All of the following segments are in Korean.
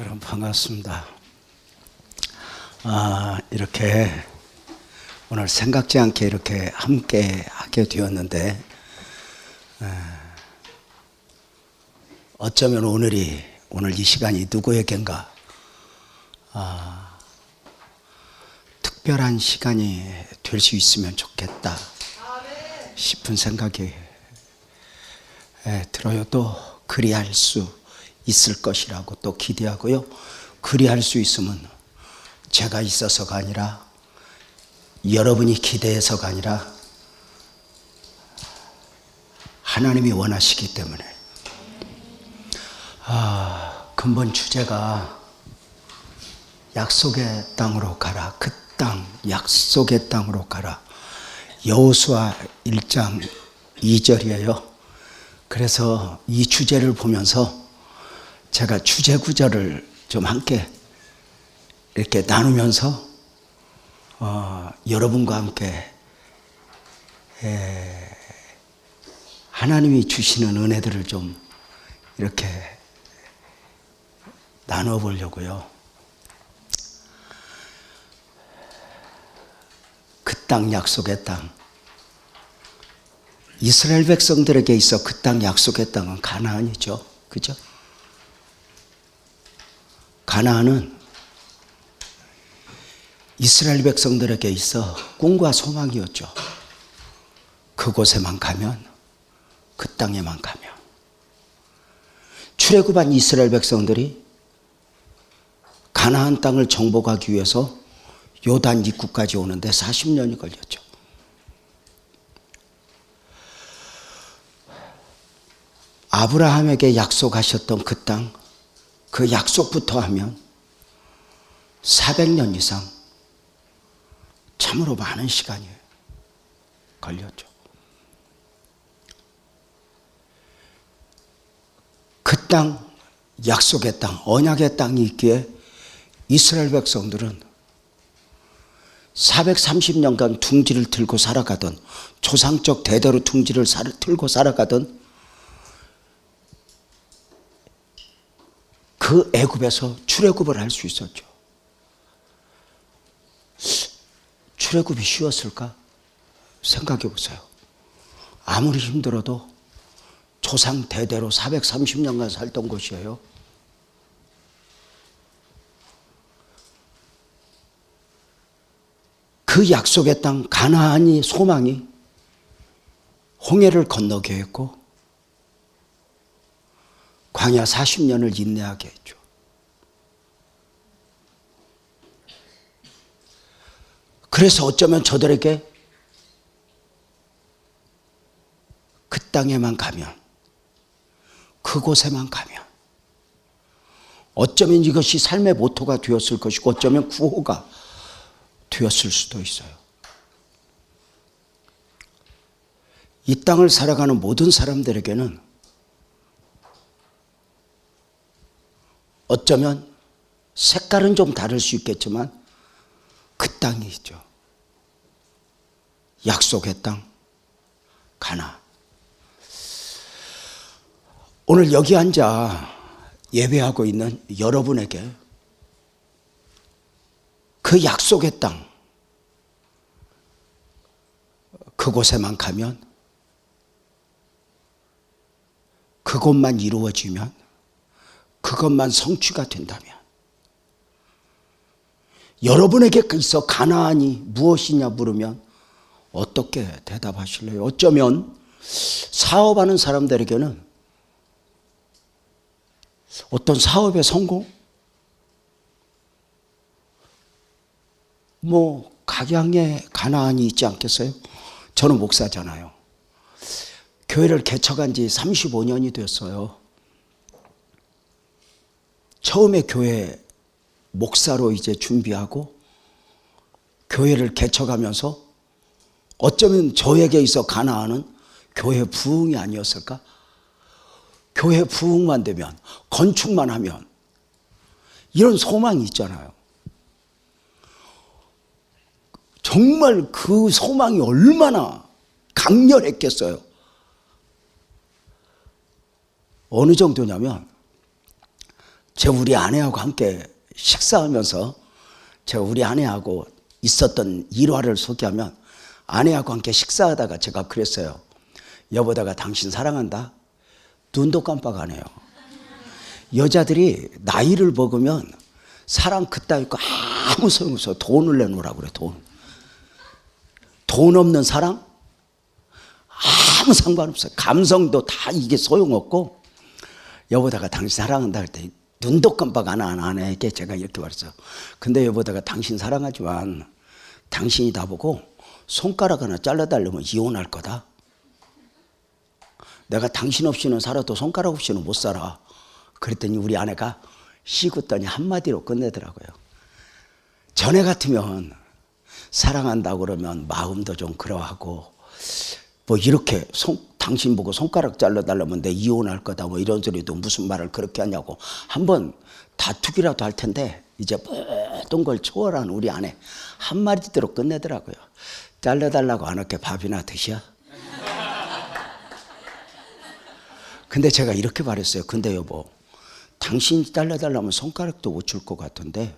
여러분 반갑습니다. 이렇게 오늘 생각지 않게 이렇게 함께 하게 되었는데, 어쩌면 오늘 이 시간이 누구에겐가 특별한 시간이 될 수 있으면 좋겠다 싶은 생각이 들어요. 또 그리할 수 있을 것이라고 또 기대하고요. 그리할 수 있으면 제가 있어서가 아니라, 여러분이 기대해서가 아니라 하나님이 원하시기 때문에. 근본 주제가 약속의 땅으로 가라. 그 땅, 약속의 땅으로 가라. 여호수아 1장 2절이에요. 그래서 이 주제를 보면서 제가 주제 구절을 좀 함께 이렇게 나누면서 여러분과 함께 하나님이 주시는 은혜들을 좀 이렇게 나눠 보려고요. 그 땅, 약속의 땅. 이스라엘 백성들에게 있어 그 땅, 약속의 땅은 가나안이죠. 그죠? 가나안은 이스라엘 백성들에게 있어 꿈과 소망이었죠. 그곳에만 가면, 그 땅에만 가면. 출애굽한 이스라엘 백성들이 가나안 땅을 정복하기 위해서 요단 입구까지 오는데 40년이 걸렸죠. 아브라함에게 약속하셨던 그 땅, 그 약속부터 하면 400년 이상 참으로 많은 시간이 걸렸죠. 그 땅, 약속의 땅, 언약의 땅이 있기에 이스라엘 백성들은 430년간 둥지를 들고 살아가던, 조상적 대대로 둥지를 들고 살아가던 그 애굽에서 출애굽을 할 수 있었죠. 출애굽이 쉬웠을까? 생각해 보세요. 아무리 힘들어도 조상 대대로 430년간 살던 곳이에요. 그 약속의 땅 가나안이 소망이 홍해를 건너게 했고 광야 40년을 인내하게 했죠. 그래서 어쩌면 저들에게 그 땅에만 가면, 그곳에만 가면 어쩌면 이것이 삶의 모토가 되었을 것이고 어쩌면 구호가 되었을 수도 있어요. 이 땅을 살아가는 모든 사람들에게는 어쩌면 색깔은 좀 다를 수 있겠지만 그 땅이 있죠. 약속의 땅, 가나안. 오늘 여기 앉아 예배하고 있는 여러분에게 그 약속의 땅, 그곳에만 가면, 그것만 이루어지면, 그것만 성취가 된다면, 여러분에게 있어 가나안이 무엇이냐 물으면 어떻게 대답하실래요? 어쩌면 사업하는 사람들에게는 어떤 사업의 성공? 각양의 가나안이 있지 않겠어요? 저는 목사잖아요. 교회를 개척한 지 35년이 됐어요. 처음에 교회 목사로 이제 준비하고 교회를 개척하면서 어쩌면 저에게 있어 가나안은 교회 부흥이 아니었을까? 교회 부흥만 되면, 건축만 하면, 이런 소망이 있잖아요. 정말 그 소망이 얼마나 강렬했겠어요. 어느 정도냐면 제가 우리 아내하고 함께 식사하면서 제가 우리 아내하고 있었던 일화를 소개하면, 아내하고 함께 식사하다가 제가 그랬어요. 여보다가 당신 사랑한다? 눈도 깜빡 안 해요. 여자들이 나이를 먹으면 사랑 그따위 거 아무 소용없어. 돈을 내놓으라고 그래. 돈 없는 사랑 아무 상관없어요. 감성도 다 이게 소용없고, 여보다가 당신 사랑한다 할 때 눈도 깜빡 안 하는 아내에게 제가 이렇게 말했어요. 근데 여보다가 당신 사랑하지만 당신이 나보고 손가락 하나 잘라달라면 이혼할 거다. 내가 당신 없이는 살아도 손가락 없이는 못 살아. 그랬더니 우리 아내가 씩웃더니 한마디로 끝내더라고요. 전에 같으면 사랑한다고 그러면 마음도 좀 그러하고, 뭐 이렇게 당신 보고 손가락 잘라달라면 내 이혼할 거다 뭐 이런 소리도 무슨 말을 그렇게 하냐고 한번 다투기라도 할 텐데, 이제 모든 걸 초월한 우리 아내 한마디대로 끝내더라고요. 잘라달라고 안 할게 밥이나 드셔. 근데 제가 이렇게 말했어요. 근데 여보, 당신이 잘라달라면 손가락도 못 줄 것 같은데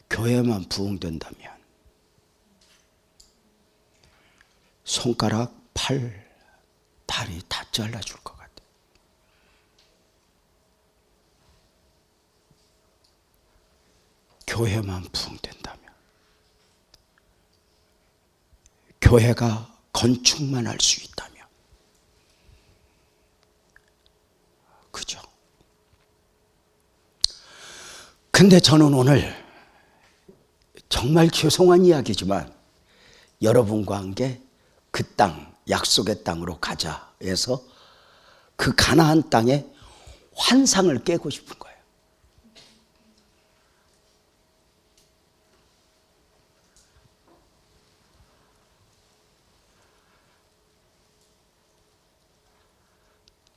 교회만 부흥된다면 손가락, 팔, 다리 다 잘라줄 것 같아. 교회만 부흥된다면, 교회가 건축만 할 수 있다면, 그죠? 근데 저는 오늘 정말 죄송한 이야기지만 여러분과 함께 그 땅, 약속의 땅으로 가자 해서 그 가나안 땅의 환상을 깨고 싶은 거예요.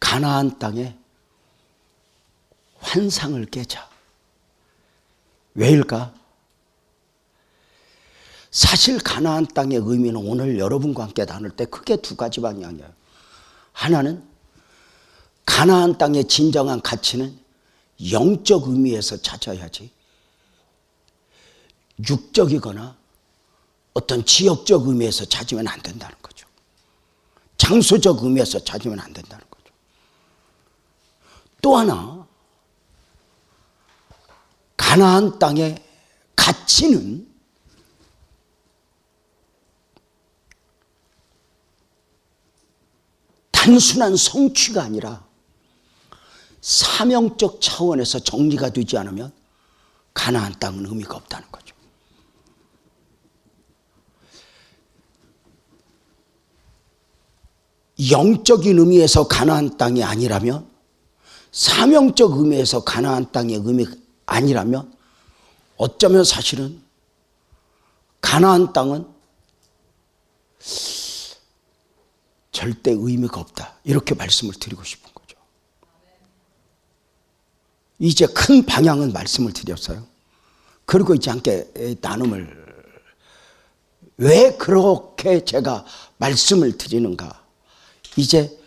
가나안 땅의 환상을 깨자. 왜일까? 사실 가나안 땅의 의미는 오늘 여러분과 함께 나눌 때 크게 두 가지 방향이에요. 하나는 가나안 땅의 진정한 가치는 영적 의미에서 찾아야지, 육적이거나 어떤 지역적 의미에서 찾으면 안 된다는 거죠. 장소적 의미에서 찾으면 안 된다는 거죠. 또 하나, 가나안 땅의 가치는 단순한 성취가 아니라 사명적 차원에서 정리가 되지 않으면 가나안 땅은 의미가 없다는 거죠. 영적인 의미에서 가나안 땅이 아니라면, 사명적 의미에서 가나안 땅의 의미가 아니라면, 어쩌면 사실은 가나안 땅은 절대 의미가 없다, 이렇게 말씀을 드리고 싶은 거죠. 이제 큰 방향은 말씀을 드렸어요. 그리고 이제 함께 나눔을, 왜 그렇게 제가 말씀을 드리는가. 이제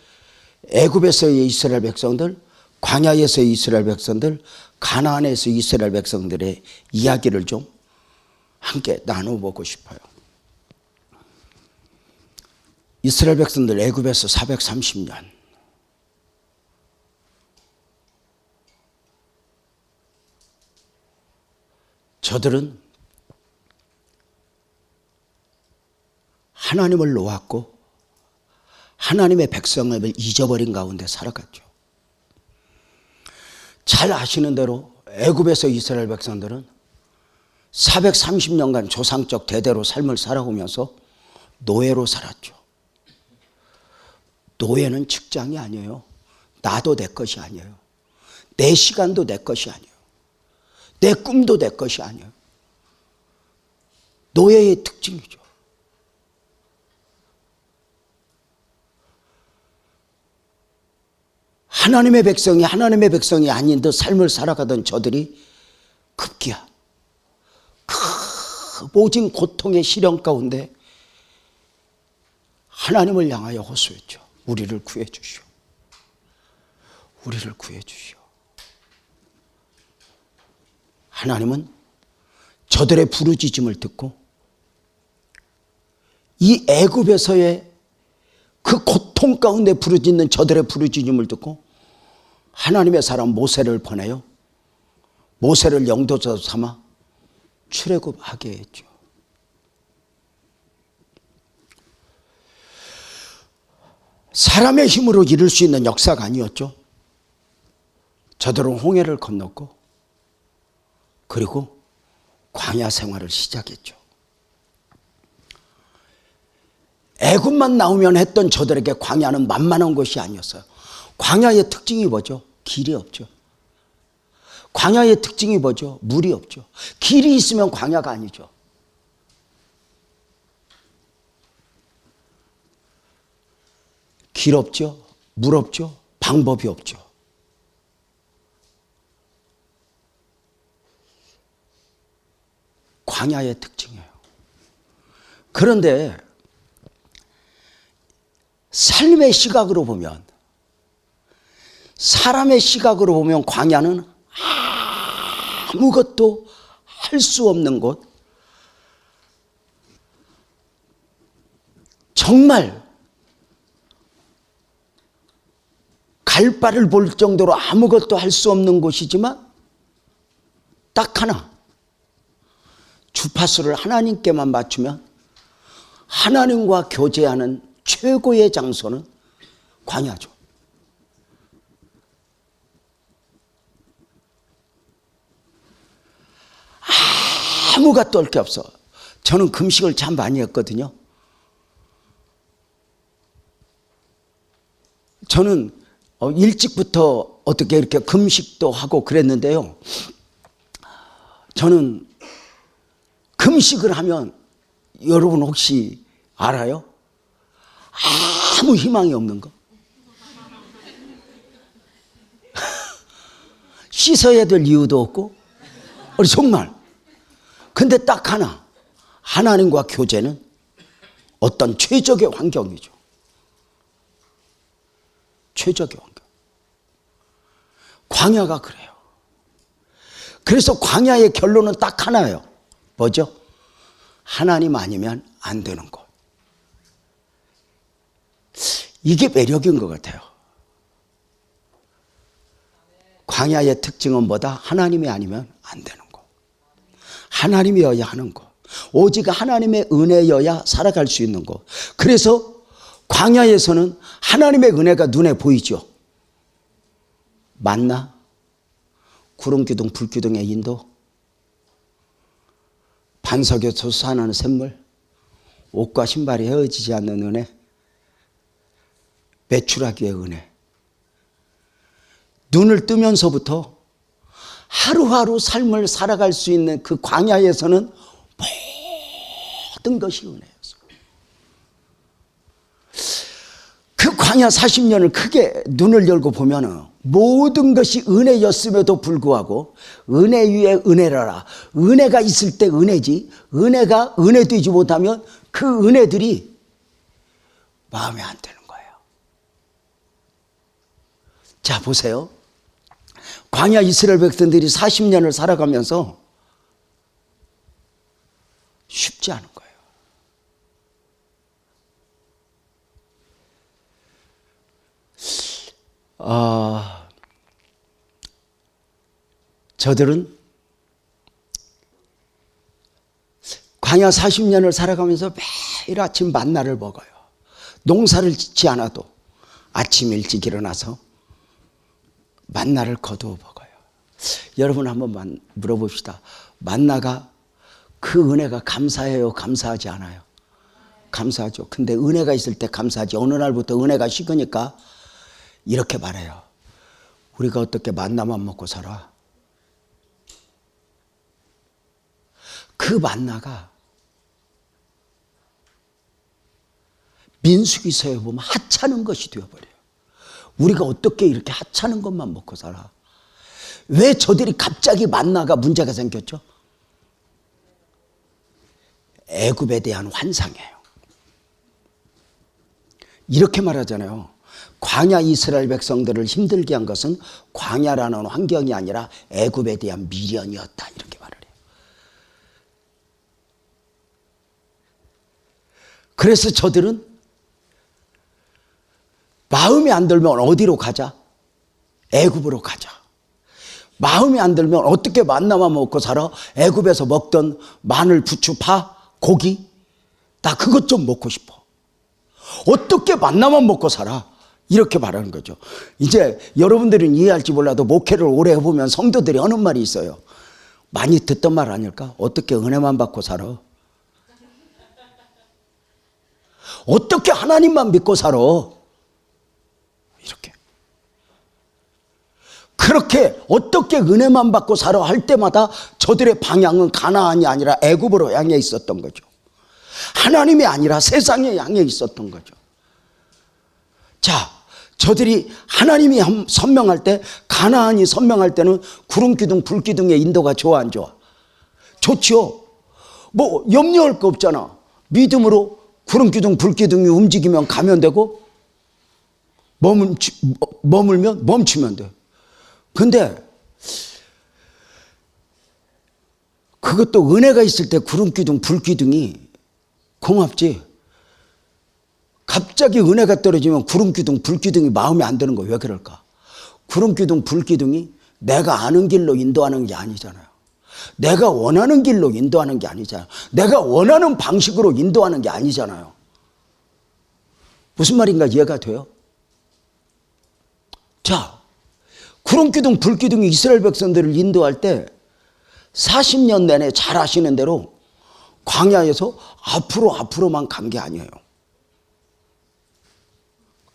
애굽에서의 이스라엘 백성들, 광야에서의 이스라엘 백성들, 가나안에서 이스라엘 백성들의 이야기를 좀 함께 나눠보고 싶어요. 이스라엘 백성들 애굽에서 430년, 저들은 하나님을 놓았고 하나님의 백성을 잊어버린 가운데 살아갔죠. 잘 아시는 대로 애굽에서 이스라엘 백성들은 430년간 조상적 대대로 삶을 살아오면서 노예로 살았죠. 노예는 직장이 아니에요. 나도 내 것이 아니에요. 내 시간도 내 것이 아니에요. 내 꿈도 내 것이 아니에요. 노예의 특징이죠. 하나님의 백성이 아닌 듯 삶을 살아가던 저들이 급기야 그 모진 고통의 시련 가운데 하나님을 향하여 호소했죠. 우리를 구해 주시오. 우리를 구해 주시오. 하나님은 저들의 부르짖음을 듣고 이 애굽에서의 그 고통 가운데 부르짖는 저들의 부르짖음을 듣고 하나님의 사람 모세를 보내요. 모세를 영도자 삼아 출애굽하게 했죠. 사람의 힘으로 이룰 수 있는 역사가 아니었죠. 저들은 홍해를 건넜고 그리고 광야 생활을 시작했죠. 애굽만 나오면 했던 저들에게 광야는 만만한 것이 아니었어요. 광야의 특징이 뭐죠? 길이 없죠. 광야의 특징이 뭐죠? 물이 없죠. 길이 있으면 광야가 아니죠. 길 없죠. 물 없죠. 방법이 없죠. 광야의 특징이에요. 그런데 삶의 시각으로 보면, 사람의 시각으로 보면 광야는 아무것도 할 수 없는 곳, 정말 갈 바를 볼 정도로 아무것도 할 수 없는 곳이지만 딱 하나, 주파수를 하나님께만 맞추면 하나님과 교제하는 최고의 장소는 광야죠. 아무것도 할 게 없어. 저는 금식을 참 많이 했거든요. 저는 일찍부터 어떻게 이렇게 금식도 하고 그랬는데요. 저는 금식을 하면 여러분 혹시 알아요? 아무 희망이 없는 거. 씻어야 될 이유도 없고, 정말. 근데 딱 하나, 하나님과 교제는 어떤 최적의 환경이죠. 최적의 환경. 광야가 그래요. 그래서 광야의 결론은 딱 하나예요. 뭐죠? 하나님 아니면 안 되는 것. 이게 매력인 것 같아요. 광야의 특징은 뭐다? 하나님이 아니면 안 되는 것. 하나님이어야 하는 것. 오직 하나님의 은혜여야 살아갈 수 있는 것. 그래서 광야에서는 하나님의 은혜가 눈에 보이죠. 만나, 구름기둥, 불기둥의 인도, 반석에 솟아나는 샘물, 옷과 신발이 헤어지지 않는 은혜, 매출하기의 은혜. 눈을 뜨면서부터 하루하루 삶을 살아갈 수 있는 그 광야에서는 모든 것이 은혜였어. 그 광야 40년을 크게 눈을 열고 보면은 모든 것이 은혜였음에도 불구하고 은혜 위에 은혜라라. 은혜가 있을 때 은혜지, 은혜가 은혜되지 못하면 그 은혜들이 마음에 안 드는 거예요. 자, 보세요. 광야 이스라엘 백성들이 40년을 살아가면서 쉽지 않은 거예요. 저들은 광야 40년을 살아가면서 매일 아침 만나를 먹어요. 농사를 짓지 않아도 아침 일찍 일어나서 만나를 거두어 먹어요. 여러분 한번 물어봅시다. 만나가 그 은혜가 감사해요? 감사하지 않아요? 감사하죠. 근데 은혜가 있을 때 감사하지. 어느 날부터 은혜가 식으니까 이렇게 말해요. 우리가 어떻게 만나만 먹고 살아? 그 만나가 민수기서에 보면 하찮은 것이 되어버려요. 우리가 어떻게 이렇게 하찮은 것만 먹고 살아? 왜 저들이 갑자기 만나가 문제가 생겼죠? 애굽에 대한 환상이에요. 이렇게 말하잖아요. 광야 이스라엘 백성들을 힘들게 한 것은 광야라는 환경이 아니라 애굽에 대한 미련이었다. 이렇게 그래서 저들은 마음이 안 들면 어디로 가자? 애굽으로 가자. 마음이 안 들면 어떻게 만나만 먹고 살아? 애굽에서 먹던 마늘, 부추, 파, 고기, 나 그것 좀 먹고 싶어. 어떻게 만나만 먹고 살아? 이렇게 말하는 거죠. 이제 여러분들은 이해할지 몰라도 목회를 오래 해보면 성도들이 하는 말이 있어요. 많이 듣던 말 아닐까? 어떻게 은혜만 받고 살아? 어떻게 하나님만 믿고 살아? 이렇게. 그렇게 어떻게 은혜만 받고 살아 할 때마다 저들의 방향은 가나안이 아니라 애굽으로 향해 있었던 거죠. 하나님이 아니라 세상에 향해 있었던 거죠. 자, 저들이 하나님이 선명할 때, 가나안이 선명할 때는 구름기둥 불기둥의 인도가 좋아 안 좋아? 좋죠. 뭐 염려할 거 없잖아. 믿음으로 구름기둥 불기둥이 움직이면 가면 되고 머물면 멈추면 돼. 근데 그것도 은혜가 있을 때 구름기둥 불기둥이 고맙지. 갑자기 은혜가 떨어지면 구름기둥 불기둥이 마음에 안 드는 거 왜 그럴까? 구름기둥 불기둥이 내가 아는 길로 인도하는 게 아니잖아요. 내가 원하는 길로 인도하는 게 아니잖아요. 내가 원하는 방식으로 인도하는 게 아니잖아요. 무슨 말인가 이해가 돼요? 자, 구름기둥 불기둥이 이스라엘 백성들을 인도할 때 40년 내내 잘 아시는 대로 광야에서 앞으로만 간 게 아니에요.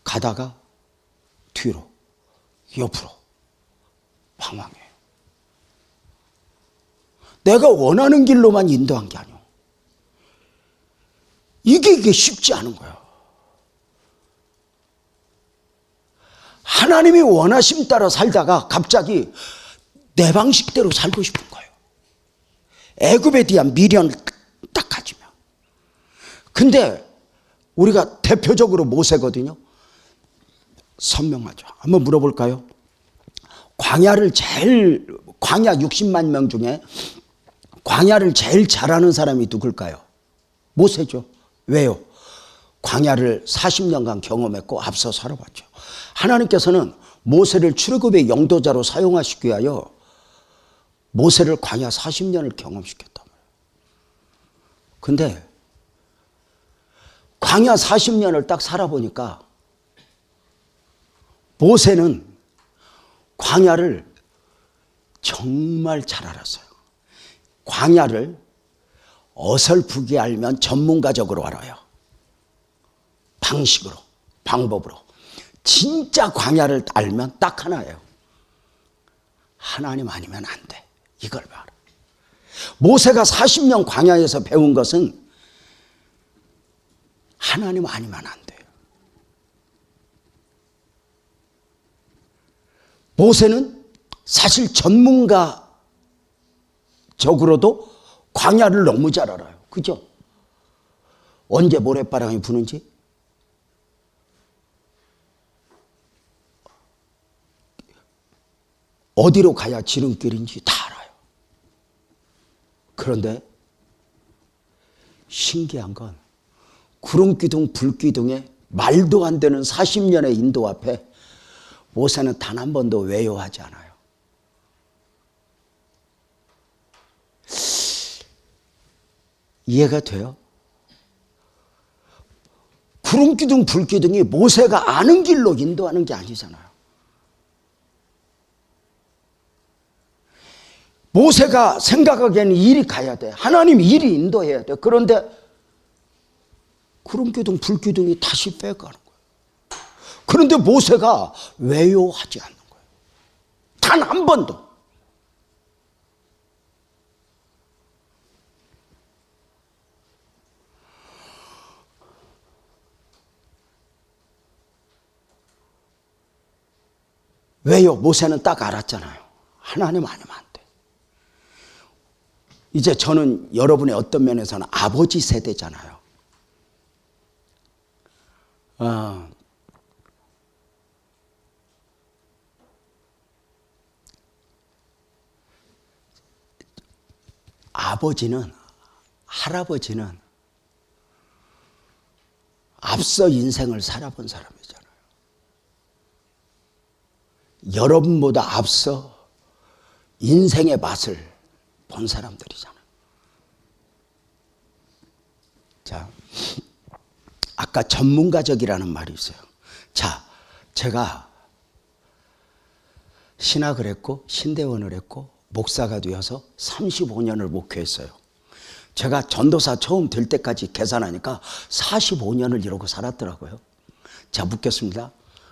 가다가 뒤로, 옆으로 방황해요. 내가 원하는 길로만 인도한 게 아니에요. 이게 쉽지 않은 거야. 하나님이 원하심 따라 살다가 갑자기 내 방식대로 살고 싶은 거예요. 애굽에 대한 미련을 딱 가지면. 근데 우리가 대표적으로 모세거든요. 선명하죠. 한번 물어볼까요? 광야 60만 명 중에 광야를 제일 잘하는 사람이 누굴까요? 모세죠. 왜요? 광야를 40년간 경험했고 앞서 살아봤죠. 하나님께서는 모세를 출애굽의 영도자로 사용하시기 위하여 모세를 광야 40년을 경험시켰단 말이에요. 근데 광야 40년을 딱 살아보니까 모세는 광야를 정말 잘 알았어요. 광야를 어설프게 알면 전문가적으로 알아요. 방식으로, 방법으로. 진짜 광야를 알면 딱 하나예요. 하나님 아니면 안 돼. 이걸 봐라. 모세가 40년 광야에서 배운 것은 하나님 아니면 안 돼요. 모세는 사실 전문가적으로도 광야를 너무 잘 알아요. 그죠? 언제 모래바람이 부는지, 어디로 가야 지름길인지 다 알아요. 그런데 신기한 건 구름기둥 불기둥에 말도 안 되는 40년의 인도 앞에 모세는 단 한 번도 외요하지 않아요. 이해가 돼요? 구름기둥 불기둥이 모세가 아는 길로 인도하는 게 아니잖아요. 모세가 생각하기에는 일이 가야 돼. 하나님 일이 인도해야 돼. 그런데 구름기둥 불기둥이 다시 빼가는 거예요. 그런데 모세가 외요하지 않는 거예요. 단 한 번도. 왜요? 모세는 딱 알았잖아요. 하나님 아니면 안 돼. 이제 저는 여러분의 어떤 면에서는 아버지 세대잖아요. 아버지는, 할아버지는 앞서 인생을 살아본 사람이잖아요. 여러분보다 앞서 인생의 맛을 본 사람들이잖아요. 자, 아까 전문가적이라는 말이 있어요. 자, 제가 신학을 했고 신대원을 했고 목사가 되어서 35년을 목회했어요. 제가 전도사 처음 될 때까지 계산하니까 45년을 이러고 살았더라고요. 자, 묻겠습니다.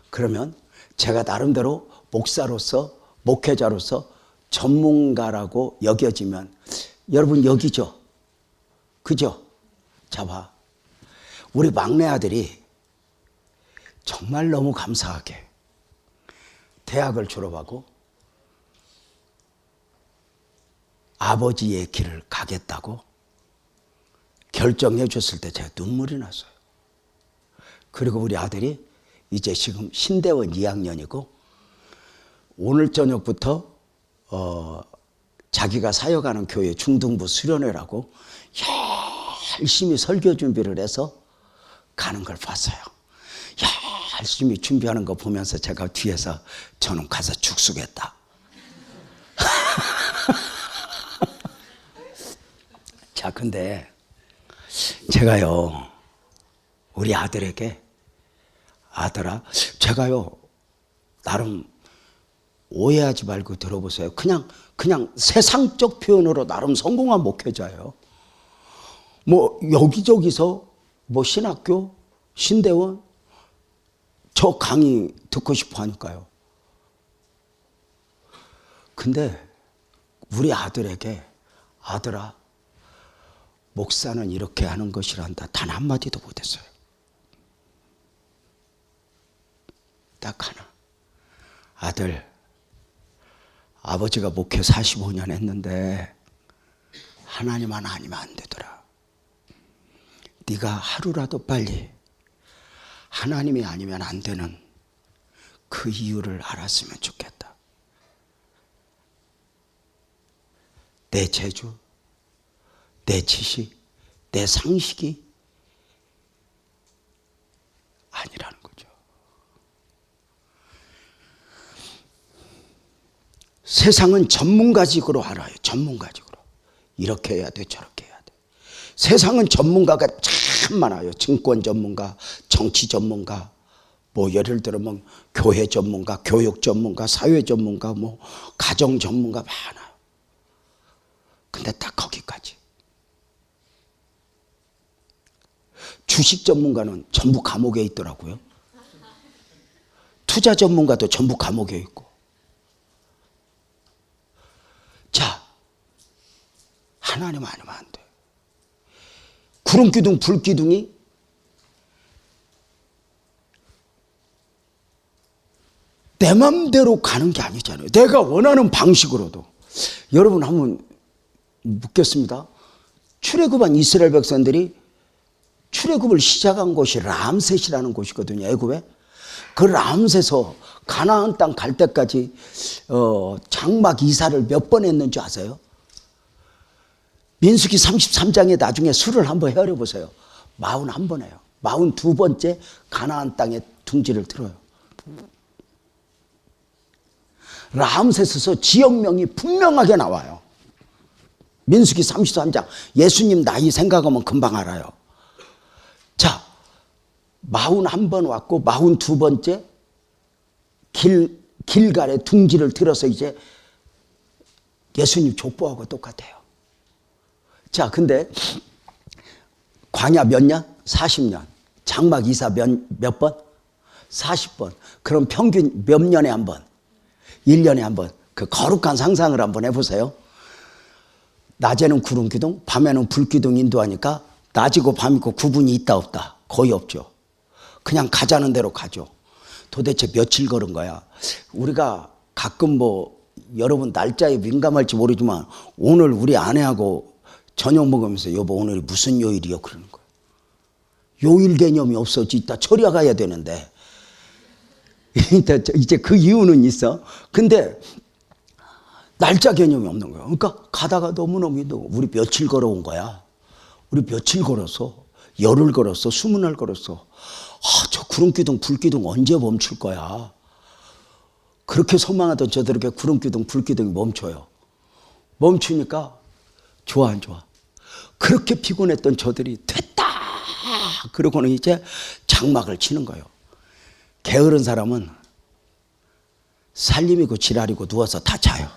그러면 제가 나름대로 목사로서 목회자로서 전문가라고 여겨지면 여러분 여기죠? 그죠? 자, 봐. 우리 막내 아들이 정말 너무 감사하게 대학을 졸업하고 아버지의 길을 가겠다고 결정해 줬을 때 제가 눈물이 났어요. 그리고 우리 아들이 이제 지금 신대원 2학년이고 오늘 저녁부터 자기가 사역하는 교회 중등부 수련회라고 열심히 설교 준비를 해서 가는 걸 봤어요. 열심히 준비하는 거 보면서 제가 뒤에서 저는 가서 죽수겠다. 자, 근데 제가요, 우리 아들에게 아들아, 제가요, 나름 오해하지 말고 들어보세요. 그냥 세상적 표현으로 나름 성공한 목회자예요. 뭐 여기저기서 뭐 신학교, 신대원 저 강의 듣고 싶어 하니까요. 근데 우리 아들에게 아들아, 목사는 이렇게 하는 것이란다 단 한마디도 못했어요. 딱 하나. 아들, 아버지가 목회 45년 했는데 하나님만 아니면 안 되더라. 네가 하루라도 빨리 하나님이 아니면 안 되는 그 이유를 알았으면 좋겠다. 내 재주, 내 지식, 내 상식이 아니라는 거죠. 세상은 전문가직으로 알아요. 전문가직으로. 이렇게 해야 돼, 저렇게 해야 돼. 세상은 전문가가 참 많아요. 증권 전문가, 정치 전문가, 뭐 예를 들면 교회 전문가, 교육 전문가, 사회 전문가, 뭐 가정 전문가 많아요. 근데 딱 거기까지. 주식 전문가는 전부 감옥에 있더라고요. 투자 전문가도 전부 감옥에 있고. 자, 하나님 아니면 안 돼. 구름기둥, 불기둥이 내 맘대로 가는 게 아니잖아요. 내가 원하는 방식으로도. 여러분 한번 묻겠습니다. 출애굽한 이스라엘 백성들이 출애굽을 시작한 곳이 람셋이라는 곳이거든요. 애굽에. 그 람셋에서 가나안 땅 갈 때까지 장막 이사를 몇 번 했는지 아세요? 민수기 33장에 나중에 수를 한번 헤아려 보세요. 41번 해요. 42번째 가나안 땅에 둥지를 들어요. 람셋에서 지역명이 분명하게 나와요. 민수기 33장. 예수님 나이 생각하면 금방 알아요. 자, 41번 왔고 42번째 길갈에 둥지를 들어서 이제 예수님 족보하고 똑같아요. 자, 근데 광야 몇 년? 40년. 장막 이사 몇 번? 40번. 그럼 평균 몇 년에 한 번? 1년에 한 번. 그 거룩한 상상을 한번 해보세요. 낮에는 구름기둥, 밤에는 불기둥 인도하니까 낮이고 밤이고 구분이 있다 없다? 거의 없죠. 그냥 가자는 대로 가죠. 도대체 며칠 걸은 거야? 우리가 가끔 뭐 여러분 날짜에 민감할지 모르지만 오늘 우리 아내하고 저녁 먹으면서 여보 오늘 무슨 요일이요? 그러는 거야. 요일 개념이 없어지 있다 처리가야 되는데 이제 그 이유는 있어. 근데 날짜 개념이 없는 거야. 그러니까 가다가 너무너무 힘들고 우리 며칠 걸어온 거야. 우리 며칠 걸어서 열을 걸었어, 수문을 걸었어. 저 구름기둥 불기둥 언제 멈출 거야. 그렇게 소망하던 저들에게 구름기둥 불기둥이 멈춰요. 멈추니까 좋아 안 좋아. 그렇게 피곤했던 저들이 됐다 그러고는 이제 장막을 치는 거예요. 게으른 사람은 살림이고 지랄이고 누워서 다 자요.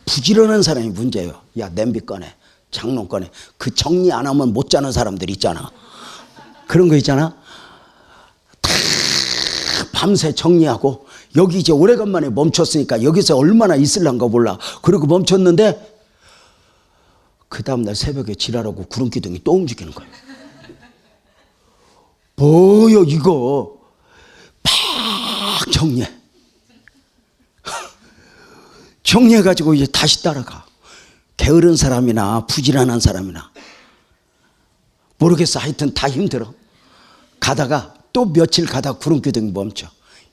부지런한 사람이 문제예요. 야, 냄비 꺼내, 장롱 꺼내. 그 정리 안 하면 못 자는 사람들 있잖아. 그런 거 있잖아. 다 밤새 정리하고, 여기 이제 오래간만에 멈췄으니까 여기서 얼마나 있을란가 몰라. 그리고 멈췄는데 그 다음날 새벽에 지랄하고 구름기둥이 또 움직이는 거예요. 뭐요 이거. 팍 정리해. 정리해가지고 이제 다시 따라가. 게으른 사람이나 부지런한 사람이나 모르겠어. 하여튼 다 힘들어. 가다가 또 며칠 가다가 구름기둥이 멈춰.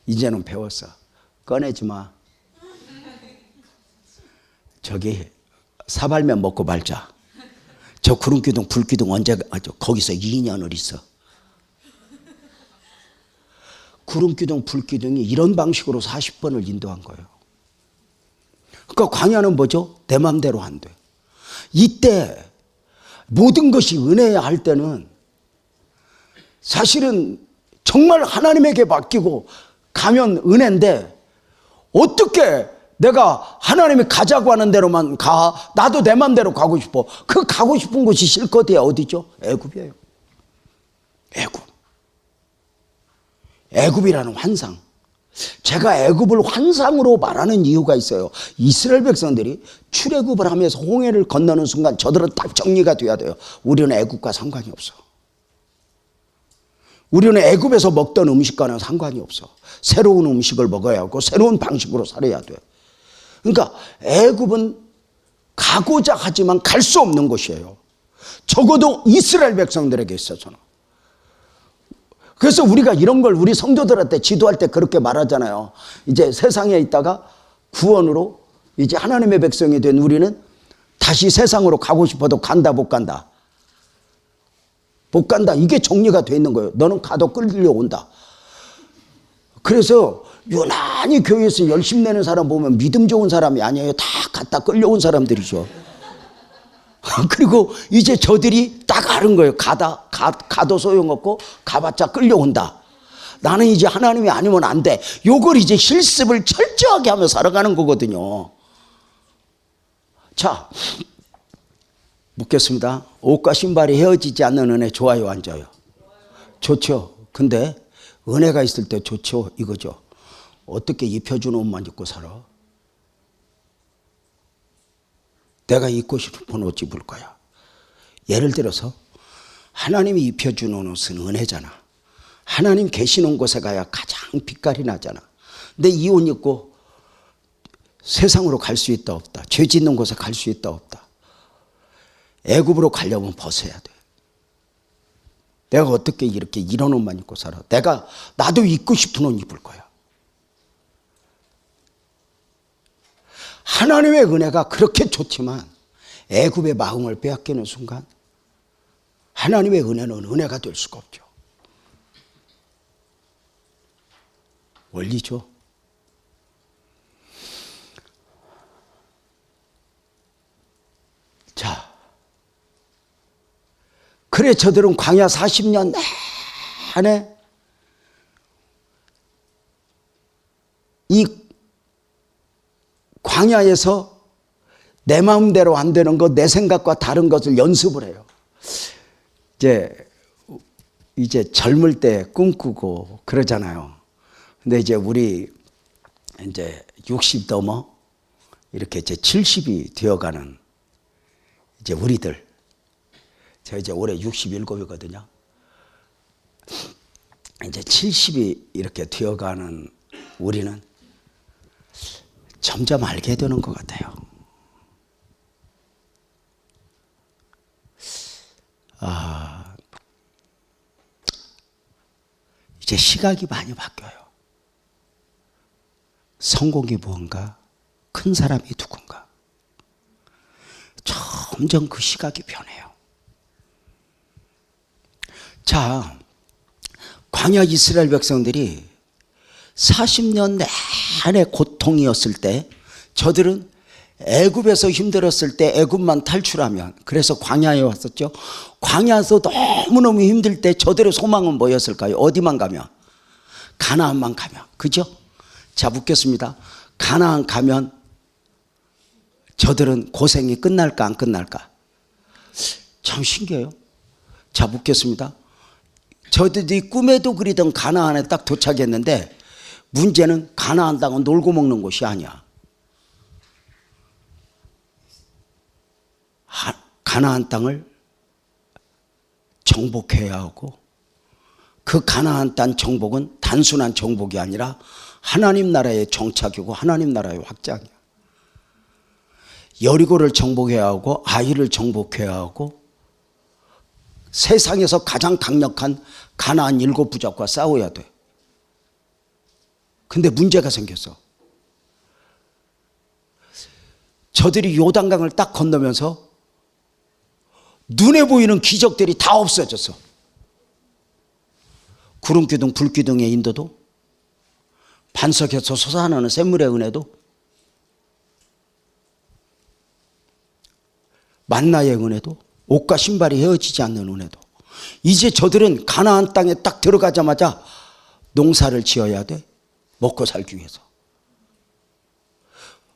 이제는 배웠어. 꺼내지 마. 저기 사발면 먹고 말자. 저 구름기둥 불기둥 언제 거기서 2년을 있어. 구름기둥 불기둥이 이런 방식으로 40번을 인도한 거예요. 그러니까 광야는 뭐죠? 내 맘대로 안 돼. 이때 모든 것이 은혜야 할 때는 사실은 정말 하나님에게 맡기고 가면 은혜인데, 어떻게 내가 하나님이 가자고 하는 대로만 가? 나도 내 맘대로 가고 싶어. 그 가고 싶은 곳이 실컷이야. 어디죠? 애굽이에요. 애굽. 애굽이라는 환상. 제가 애굽을 환상으로 말하는 이유가 있어요. 이스라엘 백성들이 출애굽을 하면서 홍해를 건너는 순간 저들은 딱 정리가 돼야 돼요. 우리는 애굽과 상관이 없어. 우리는 애굽에서 먹던 음식과는 상관이 없어. 새로운 음식을 먹어야 하고 새로운 방식으로 살아야 돼. 그러니까 애굽은 가고자 하지만 갈 수 없는 곳이에요. 적어도 이스라엘 백성들에게 있어서는. 그래서 우리가 이런 걸 우리 성도들한테 지도할 때 그렇게 말하잖아요. 이제 세상에 있다가 구원으로 이제 하나님의 백성이 된 우리는 다시 세상으로 가고 싶어도 간다 못 간다. 못 간다. 이게 정리가 돼 있는 거예요. 너는 가도 끌려온다. 그래서 유난히 교회에서 열심 내는 사람 보면 믿음 좋은 사람이 아니에요. 다 갔다 끌려온 사람들이죠. 그리고 이제 저들이 딱 아는 거예요. 가도 소용없고 가봤자 끌려온다. 나는 이제 하나님이 아니면 안 돼. 요걸 이제 실습을 철저하게 하며 살아가는 거거든요. 자, 묻겠습니다. 옷과 신발이 헤어지지 않는 은혜 좋아요, 안 좋아요? 좋죠. 근데 은혜가 있을 때 좋죠, 이거죠. 어떻게 입혀준 옷만 입고 살아? 내가 입고 싶은 옷 입을 거야. 예를 들어서 하나님이 입혀주는 옷은 은혜잖아. 하나님 계시는 곳에 가야 가장 빛깔이 나잖아. 근데 이 옷 입고 세상으로 갈 수 있다 없다? 죄 짓는 곳에 갈 수 있다 없다? 애굽으로 가려면 벗어야 돼. 내가 어떻게 이렇게 이런 옷만 입고 살아? 나도 입고 싶은 옷 입을 거야. 하나님의 은혜가 그렇게 좋지만 애굽의 마음을 빼앗기는 순간 하나님의 은혜는 은혜가 될 수가 없죠. 원리죠. 자, 그래 저들은 광야 40년 내내 이 광야에서 내 마음대로 안 되는 것, 내 생각과 다른 것을 연습을 해요. 이제 젊을 때 꿈꾸고 그러잖아요. 근데 이제 우리 이제 60 넘어 이렇게 이제 70이 되어가는 이제 우리들. 제가 이제 올해 67이거든요. 이제 70이 이렇게 되어가는 우리는 점점 알게 되는 것 같아요. 이제 시각이 많이 바뀌어요. 성공이 무언가, 큰 사람이 누군가. 점점 그 시각이 변해요. 자, 광야 이스라엘 백성들이 40년 내내 고통이었을 때, 저들은 애굽에서 힘들었을 때 애굽만 탈출하면, 그래서 광야에 왔었죠. 광야에서 너무너무 힘들 때 저들의 소망은 뭐였을까요? 어디만 가면? 가나안만 가면. 그죠? 자, 묻겠습니다. 가나안 가면 저들은 고생이 끝날까 안 끝날까? 참 신기해요. 자, 묻겠습니다. 저들이 꿈에도 그리던 가나안에 딱 도착했는데, 문제는 가나안 땅은 놀고 먹는 곳이 아니야. 가나안 땅을 정복해야 하고, 그 가나안 땅 정복은 단순한 정복이 아니라 하나님 나라의 정착이고 하나님 나라의 확장이야. 여리고를 정복해야 하고, 아이를 정복해야 하고, 세상에서 가장 강력한 가나안 7부족과 싸워야 돼. 근데 문제가 생겼어. 저들이 요단강을 딱 건너면서 눈에 보이는 기적들이 다 없어졌어. 구름기둥 불기둥의 인도도, 반석에서 솟아나는 샘물의 은혜도, 만나의 은혜도, 옷과 신발이 헤어지지 않는 은혜도. 이제 저들은 가나안 땅에 딱 들어가자마자 농사를 지어야 돼. 먹고 살기 위해서.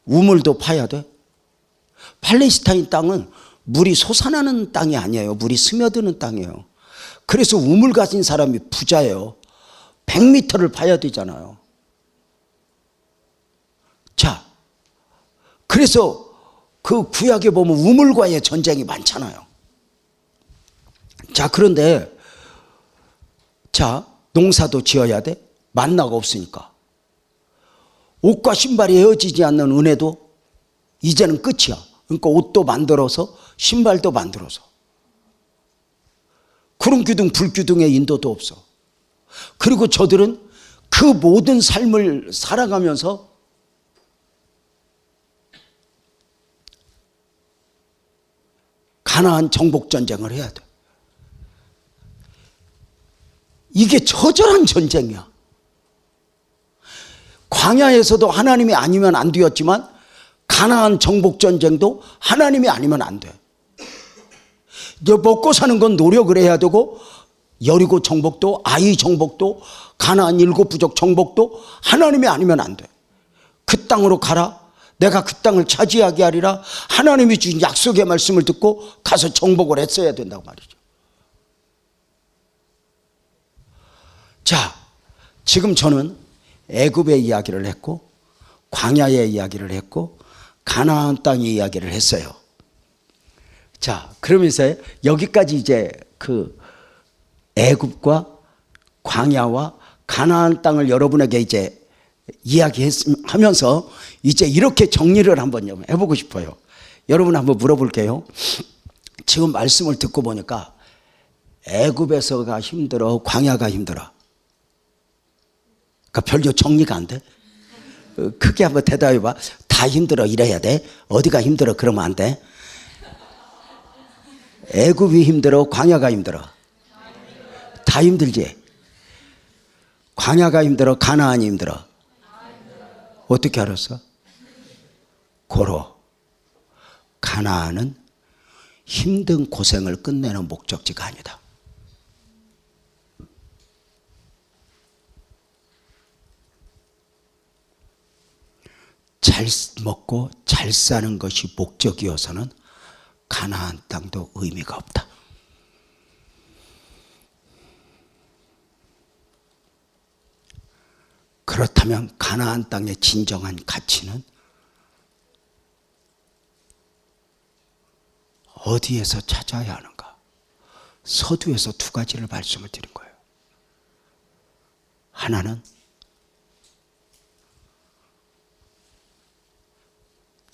우물도 파야 돼. 팔레스타인 땅은 물이 솟아나는 땅이 아니에요. 물이 스며드는 땅이에요. 그래서 우물 가진 사람이 부자예요. 100m를 파야 되잖아요. 자, 그래서 그 구약에 보면 우물과의 전쟁이 많잖아요. 자, 그런데 자, 농사도 지어야 돼. 만나가 없으니까. 옷과 신발이 헤어지지 않는 은혜도 이제는 끝이야. 그러니까 옷도 만들어서 신발도 만들어서. 구름기둥 불기둥의 인도도 없어. 그리고 저들은 그 모든 삶을 살아가면서 가나안 정복 전쟁을 해야 돼. 이게 처절한 전쟁이야. 광야에서도 하나님이 아니면 안 되었지만 가나안 정복 전쟁도 하나님이 아니면 안 돼. 먹고 사는 건 노력을 해야 되고, 여리고 정복도, 아이 정복도, 가나안 7부족 정복도 하나님이 아니면 안 돼. 그 땅으로 가라. 내가 그 땅을 차지하게 하리라. 하나님이 주신 약속의 말씀을 듣고 가서 정복을 했어야 된다고 말이죠. 자, 지금 저는 애굽의 이야기를 했고, 광야의 이야기를 했고, 가나안 땅의 이야기를 했어요. 자, 그러면서 여기까지 이제 그 애굽과 광야와 가나안 땅을 여러분에게 이제 이야기하면서 이제 이렇게 정리를 한번 해보고 싶어요. 여러분 한번 물어볼게요. 지금 말씀을 듣고 보니까 애굽에서가 힘들어, 광야가 힘들어? 그러니까 별로 정리가 안 돼? 크게 한번 대답해봐. 다 힘들어 이래야 돼? 어디가 힘들어 그러면 안 돼? 애굽이 힘들어, 광야가 힘들어? 다 힘들지? 광야가 힘들어, 가나안이 힘들어? 어떻게 알았어? 고로 가나안은 힘든 고생을 끝내는 목적지가 아니다. 잘 먹고 잘 사는 것이 목적이어서는 가나안 땅도 의미가 없다. 그렇다면 가나안 땅의 진정한 가치는 어디에서 찾아야 하는가? 서두에서 두 가지를 말씀을 드린 거예요. 하나는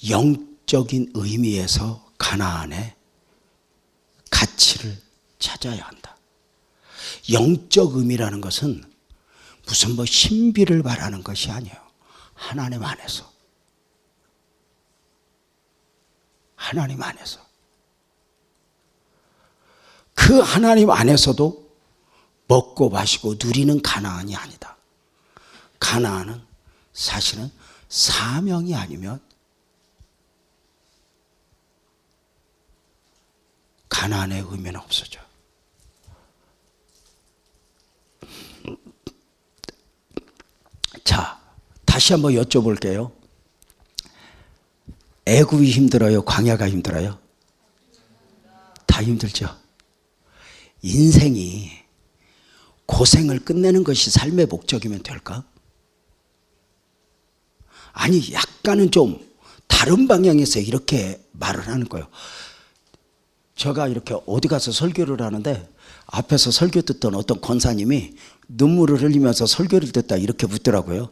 영적인 의미에서 가나안의 가치를 찾아야 한다. 영적 의미라는 것은 무슨 뭐 신비를 말하는 것이 아니에요. 하나님 안에서. 하나님 안에서. 그 하나님 안에서도 먹고 마시고 누리는 가나안이 아니다. 가나안은 사실은 사명이 아니면 가나안의 의미는 없어져. 자, 다시 한번 여쭤볼게요. 애굽이 힘들어요? 광야가 힘들어요? 다 힘들죠. 인생이 고생을 끝내는 것이 삶의 목적이면 될까? 아니, 약간은 좀 다른 방향에서 이렇게 말을 하는 거예요. 제가 이렇게 어디 가서 설교를 하는데 앞에서 설교 듣던 어떤 권사님이 눈물을 흘리면서 설교를 듣다 이렇게 묻더라고요.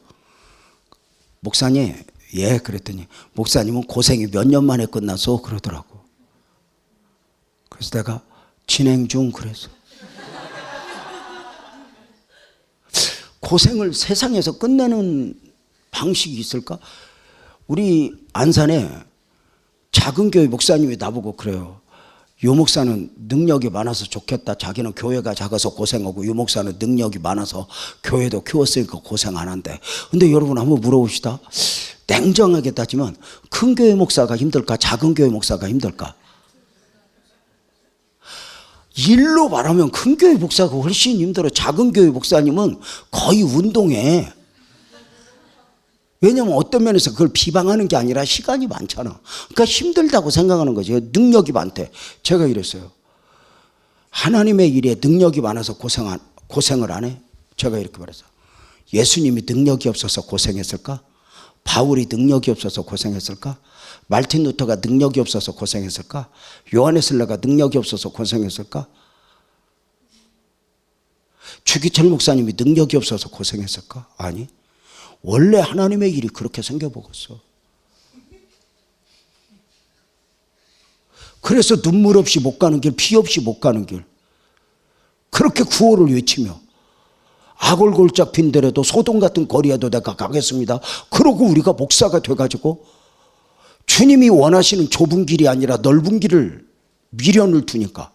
목사님, 예, 그랬더니 목사님은 고생이 몇 년 만에 끝나서 그러더라고. 그래서 내가 진행 중 그래서. 고생을 세상에서 끝내는 방식이 있을까? 우리 안산에 작은 교회 목사님이 나보고 그래요. 요 목사는 능력이 많아서 좋겠다. 자기는 교회가 작아서 고생하고 요 목사는 능력이 많아서 교회도 키웠으니까 고생 안 한대. 근데 여러분 한번 물어봅시다. 냉정하게 따지면 큰 교회 목사가 힘들까? 작은 교회 목사가 힘들까? 일로 말하면 큰 교회 목사가 훨씬 힘들어. 작은 교회 목사님은 거의 운동해. 왜냐하면 어떤 면에서 그걸 비방하는 게 아니라 시간이 많잖아. 그러니까 힘들다고 생각하는 거지. 능력이 많대. 제가 이랬어요. 하나님의 일에 능력이 많아서 고생을 안 해? 제가 이렇게 말했어요. 예수님이 능력이 없어서 고생했을까? 바울이 능력이 없어서 고생했을까? 말틴 루터가 능력이 없어서 고생했을까? 요한네슬러가 능력이 없어서 고생했을까? 주기철 목사님이 능력이 없어서 고생했을까? 아니. 원래 하나님의 일이 그렇게 생겨보겠어. 그래서 눈물 없이 못 가는 길, 피 없이 못 가는 길, 그렇게 구호를 외치며 아골골짝 빈대라도 소돔 같은 거리에도 내가 가겠습니다. 그러고 우리가 목사가 돼가지고 주님이 원하시는 좁은 길이 아니라 넓은 길을 미련을 두니까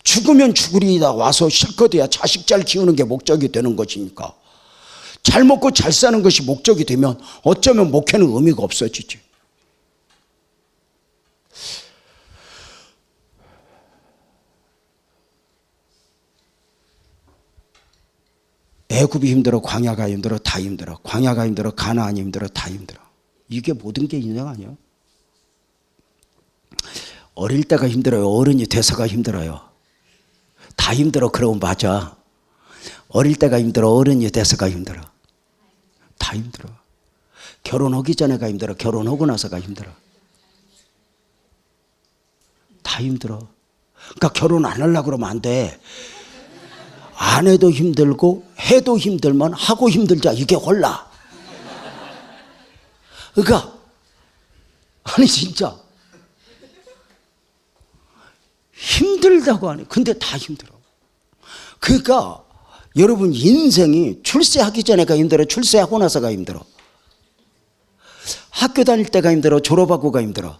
죽으면 죽으리다 와서 실컷 해야 자식 잘 키우는 게 목적이 되는 것이니까 잘 먹고 잘 사는 것이 목적이 되면 어쩌면 목회는 의미가 없어지지. 애굽이 힘들어, 광야가 힘들어, 다 힘들어. 광야가 힘들어, 가나안이 힘들어, 다 힘들어. 이게 모든 게 인생 아니야? 어릴 때가 힘들어요? 어른이 돼서가 힘들어요? 다 힘들어. 그러면 맞아. 어릴 때가 힘들어? 어른이 돼서가 힘들어? 다 힘들어. 결혼하기 전에가 힘들어? 결혼하고 나서가 힘들어? 다 힘들어. 그러니까 결혼 안 하려고 그러면 안 돼. 안 해도 힘들고 해도 힘들면 하고 힘들자. 이게 홀라. 그러니까 아니 진짜 힘들다고 하네. 근데 다 힘들어. 그러니까 여러분 인생이 출세하기 전에가 힘들어? 출세하고 나서가 힘들어? 학교 다닐 때가 힘들어? 졸업하고가 힘들어?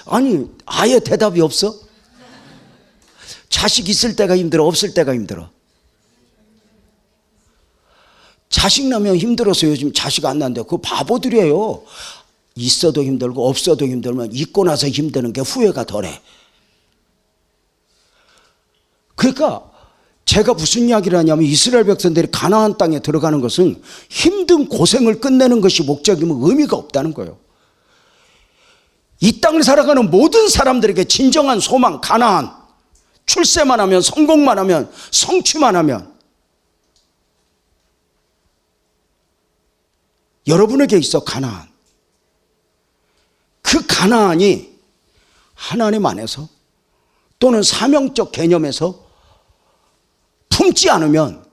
아니 아예 대답이 없어? 자식 있을 때가 힘들어? 없을 때가 힘들어? 자식 나면 힘들어서 요즘 자식 안 낳는데 그거 바보들이에요. 있어도 힘들고 없어도 힘들면 있고 나서 힘드는 게 후회가 덜해. 그러니까 제가 무슨 이야기를 하냐면 이스라엘 백성들이 가나안 땅에 들어가는 것은 힘든 고생을 끝내는 것이 목적이면 의미가 없다는 거예요. 이 땅을 살아가는 모든 사람들에게 진정한 소망, 가나안, 출세만 하면, 성공만 하면, 성취만 하면 여러분에게 있어 가나안. 그 가나안이 하나님 안에서 또는 사명적 개념에서 품지 않으면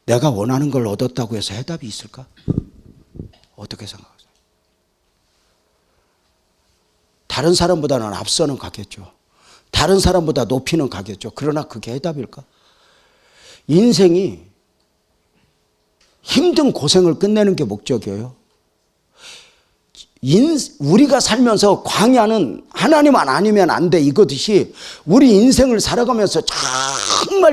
내가 원하는 걸 얻었다고 해서 해답이 있을까? 어떻게 생각하세요? 다른 사람보다는 앞서는 가겠죠. 다른 사람보다 높이는 가겠죠. 그러나 그게 해답일까? 인생이 힘든 고생을 끝내는 게 목적이에요. 우리가 살면서 광야는 하나님만 아니면 안 돼 이거듯이 우리 인생을 살아가면서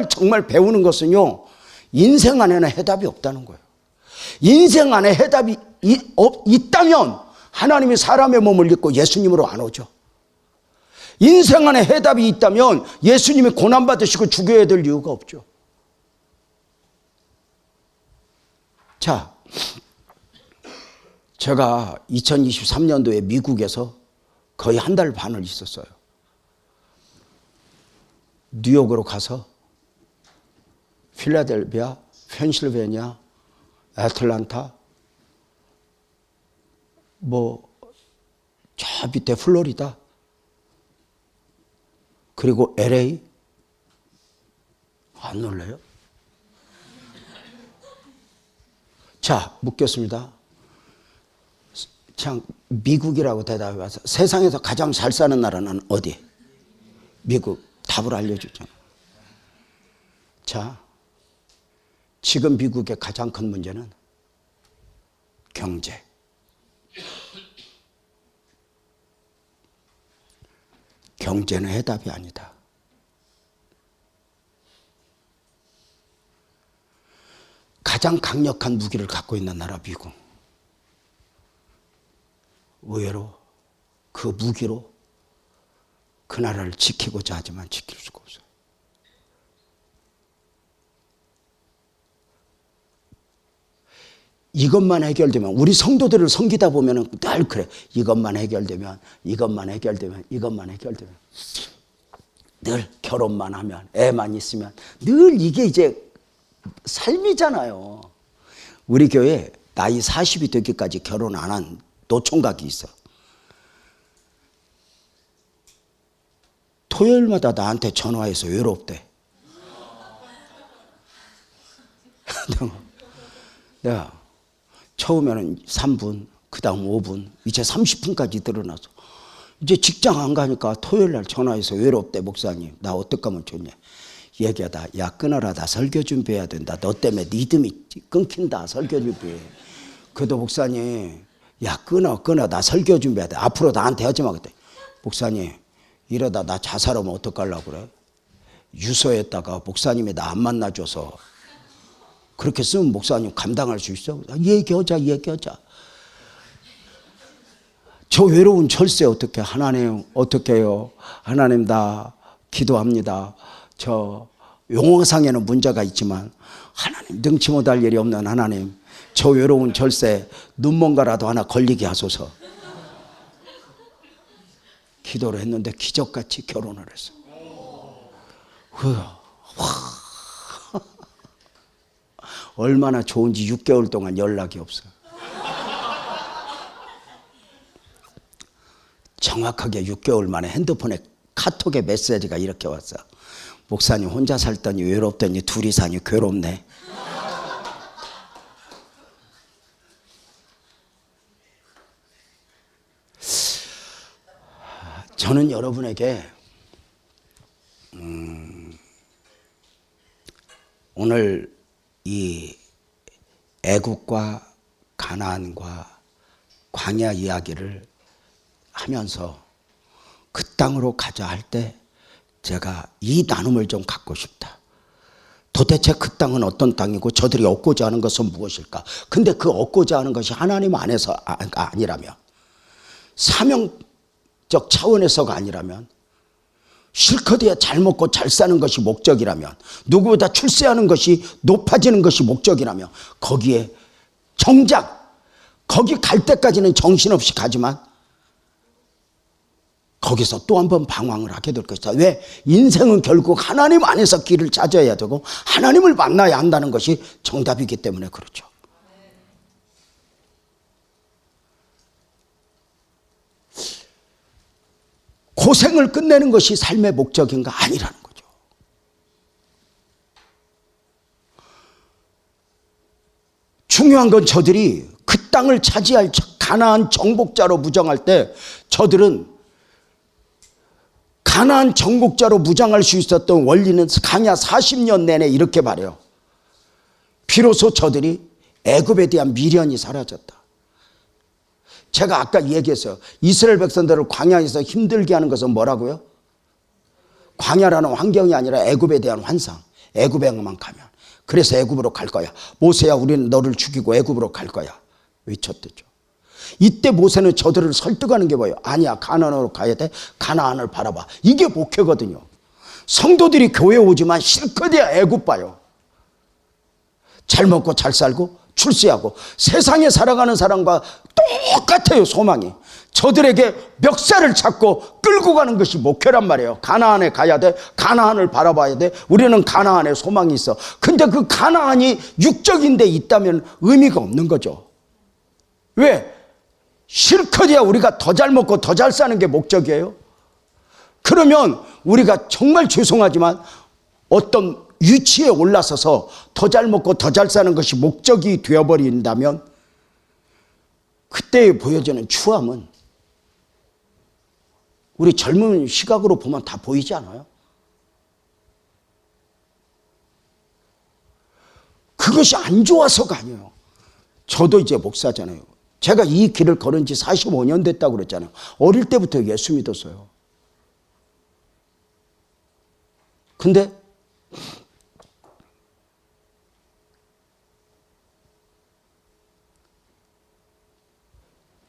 정말 배우는 것은요, 인생 안에는 해답이 없다는 거예요. 인생 안에 해답이 있다면 하나님이 사람의 몸을 입고 예수님으로 안 오죠. 인생 안에 해답이 있다면 예수님이 고난받으시고 죽여야 될 이유가 없죠. 자, 제가 2023년도에 미국에서 거의 한 달 반을 있었어요. 뉴욕으로 가서 필라델피아, 펜실베니아, 애틀란타, 저 밑에 플로리다, 그리고 LA. 안 놀래요? 자, 묻겠습니다. 그냥 미국이라고 대답해 봐서 세상에서 가장 잘 사는 나라는 어디? 미국. 답을 알려주잖아. 자, 지금 미국의 가장 큰 문제는 경제. 경제는 해답이 아니다. 가장 강력한 무기를 갖고 있는 나라 미국. 의외로 그 무기로 그 나라를 지키고자 하지만 지킬 수가 없어요. 이것만 해결되면, 우리 성도들을 섬기다 보면 늘 그래. 이것만 해결되면 늘 결혼만 하면, 애만 있으면, 늘 이게 이제 삶이잖아요. 우리 교회 나이 40이 되기까지 결혼 안 한 노총각이 있어. 토요일마다 나한테 전화해서 외롭대. 내가 처음에는 3분, 그 다음 5분, 이제 30분까지 늘어나서 이제 직장 안 가니까 토요일날 전화해서 외롭대. 목사님, 나 어떻게 하면 좋냐. 얘기하다, 야 끊어라, 나 설교 준비해야 된다. 너 때문에 리듬이 끊긴다. 설교 준비해. 그래도 목사님, 야 끊어, 나 설교 준비해야 돼. 앞으로 나한테 하지 마. 그때 목사님, 이러다 나 자살하면 어떡하려고 그래. 유서에다가 목사님이 나 안 만나줘서 그렇게 쓰면 목사님 감당할 수 있어? 얘기하자. 저 외로운 철새 어떻게, 하나님 어떻게 해요? 하나님 나 기도합니다. 저 용어상에는 문제가 있지만 하나님, 능치 못할 일이 없는 하나님, 저 외로운 절세 눈먼가라도 하나 걸리게 하소서. 기도를 했는데 기적같이 결혼을 했어. 얼마나 좋은지 6개월 동안 연락이 없어. 정확하게 6개월 만에 핸드폰에 카톡에 메시지가 이렇게 왔어. 목사님, 혼자 살더니 외롭더니 둘이 사니 괴롭네. 저는 여러분에게 오늘 이 애국과 가나안과 광야 이야기를 하면서 그 땅으로 가자 할 때 제가 이 나눔을 좀 갖고 싶다. 도대체 그 땅은 어떤 땅이고 저들이 얻고자 하는 것은 무엇일까? 근데 그 얻고자 하는 것이 하나님 안에서 아니라면, 사명적 차원에서가 아니라면, 실컷이야 잘 먹고 잘 사는 것이 목적이라면, 누구보다 출세하는 것이, 높아지는 것이 목적이라면, 거기에 정작 거기 갈 때까지는 정신없이 가지만 거기서 또 한 번 방황을 하게 될 것이다. 왜? 인생은 결국 하나님 안에서 길을 찾아야 되고 하나님을 만나야 한다는 것이 정답이기 때문에 그렇죠. 고생을 끝내는 것이 삶의 목적인가? 아니라는 거죠. 중요한 건 저들이 그 땅을 차지할 가나안 정복자로 무장할 때, 저들은 가나안 정복자로 무장할 수 있었던 원리는 강야 40년 내내 이렇게 말해요. 비로소 저들이 애굽에 대한 미련이 사라졌다. 제가 아까 얘기했어요. 이스라엘 백성들을 광야에서 힘들게 하는 것은 뭐라고요? 광야라는 환경이 아니라 애굽에 대한 환상. 애굽에만 가면. 그래서 애굽으로 갈 거야. 모세야, 우리는 너를 죽이고 애굽으로 갈 거야. 외쳤대죠. 이때 모세는 저들을 설득하는 게 뭐예요? 아니야, 가나안으로 가야 돼. 가나안을 바라봐. 이게 목회거든요. 성도들이 교회 오지만 실컷이야 애굽 봐요. 잘 먹고 잘 살고 출세하고 세상에 살아가는 사람과 똑같아요. 소망이. 저들에게 멱살을 잡고 끌고 가는 것이 목회란 말이에요. 가나안에 가야 돼. 가나안을 바라봐야 돼. 우리는 가나안에 소망이 있어. 근데 그 가나안이 육적인 데 있다면 의미가 없는 거죠. 왜? 실컷이야 우리가 더 잘 먹고 더 잘 사는 게 목적이에요. 그러면 우리가 정말 죄송하지만 어떤 위치에 올라서서 더 잘 먹고 더 잘 사는 것이 목적이 되어버린다면 그때 보여지는 추함은 우리 젊은 시각으로 보면 다 보이지 않아요? 그것이 안 좋아서가 아니에요. 저도 이제 목사잖아요. 제가 이 길을 걸은 지 45년 됐다고 그랬잖아요. 어릴 때부터 예수 믿었어요. 근데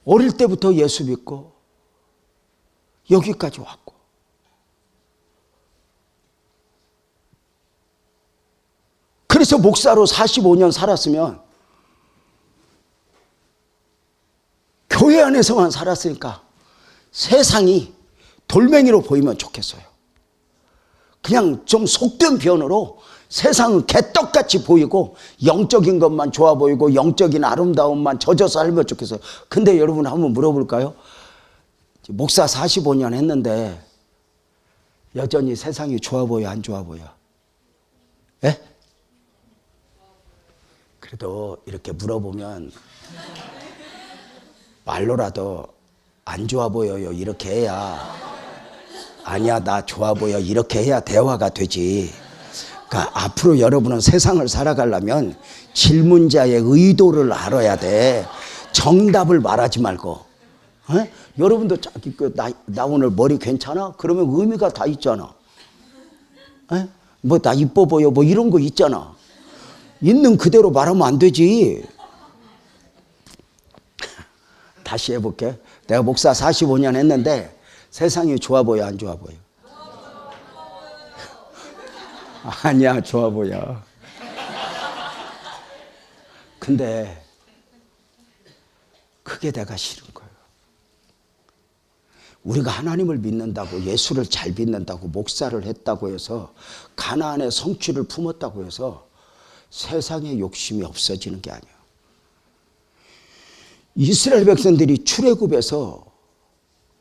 어릴 때부터 예수 믿고 여기까지 왔고 그래서 목사로 45년 살았으면 교회 안에서만 살았으니까 세상이 돌멩이로 보이면 좋겠어요. 그냥 좀 속된 표현으로 세상은 개떡같이 보이고 영적인 것만 좋아 보이고 영적인 아름다움만 젖어서 살면 좋겠어요. 근데 여러분 한번 물어볼까요? 목사 45년 했는데 여전히 세상이 좋아 보여 안 좋아 보여? 예? 그래도 이렇게 물어보면 말로라도 안 좋아 보여요 이렇게 해야 아니야 나 좋아 보여 이렇게 해야 대화가 되지. 그러니까 앞으로 여러분은 세상을 살아가려면 질문자의 의도를 알아야 돼. 정답을 말하지 말고. 에? 여러분도 나 오늘 머리 괜찮아? 그러면 의미가 다 있잖아. 뭐 나 이뻐 보여 뭐 이런 거 있잖아. 있는 그대로 말하면 안 되지. 다시 해볼게. 내가 목사 45년 했는데 세상이 좋아 보여 안 좋아 보여? 아니야 좋아 보여. 근데 그게 내가 싫은 거예요. 우리가 하나님을 믿는다고 예수를 잘 믿는다고 목사를 했다고 해서 가나안의 성취를 품었다고 해서 세상의 욕심이 없어지는 게 아니에요. 이스라엘 백성들이 출애굽에서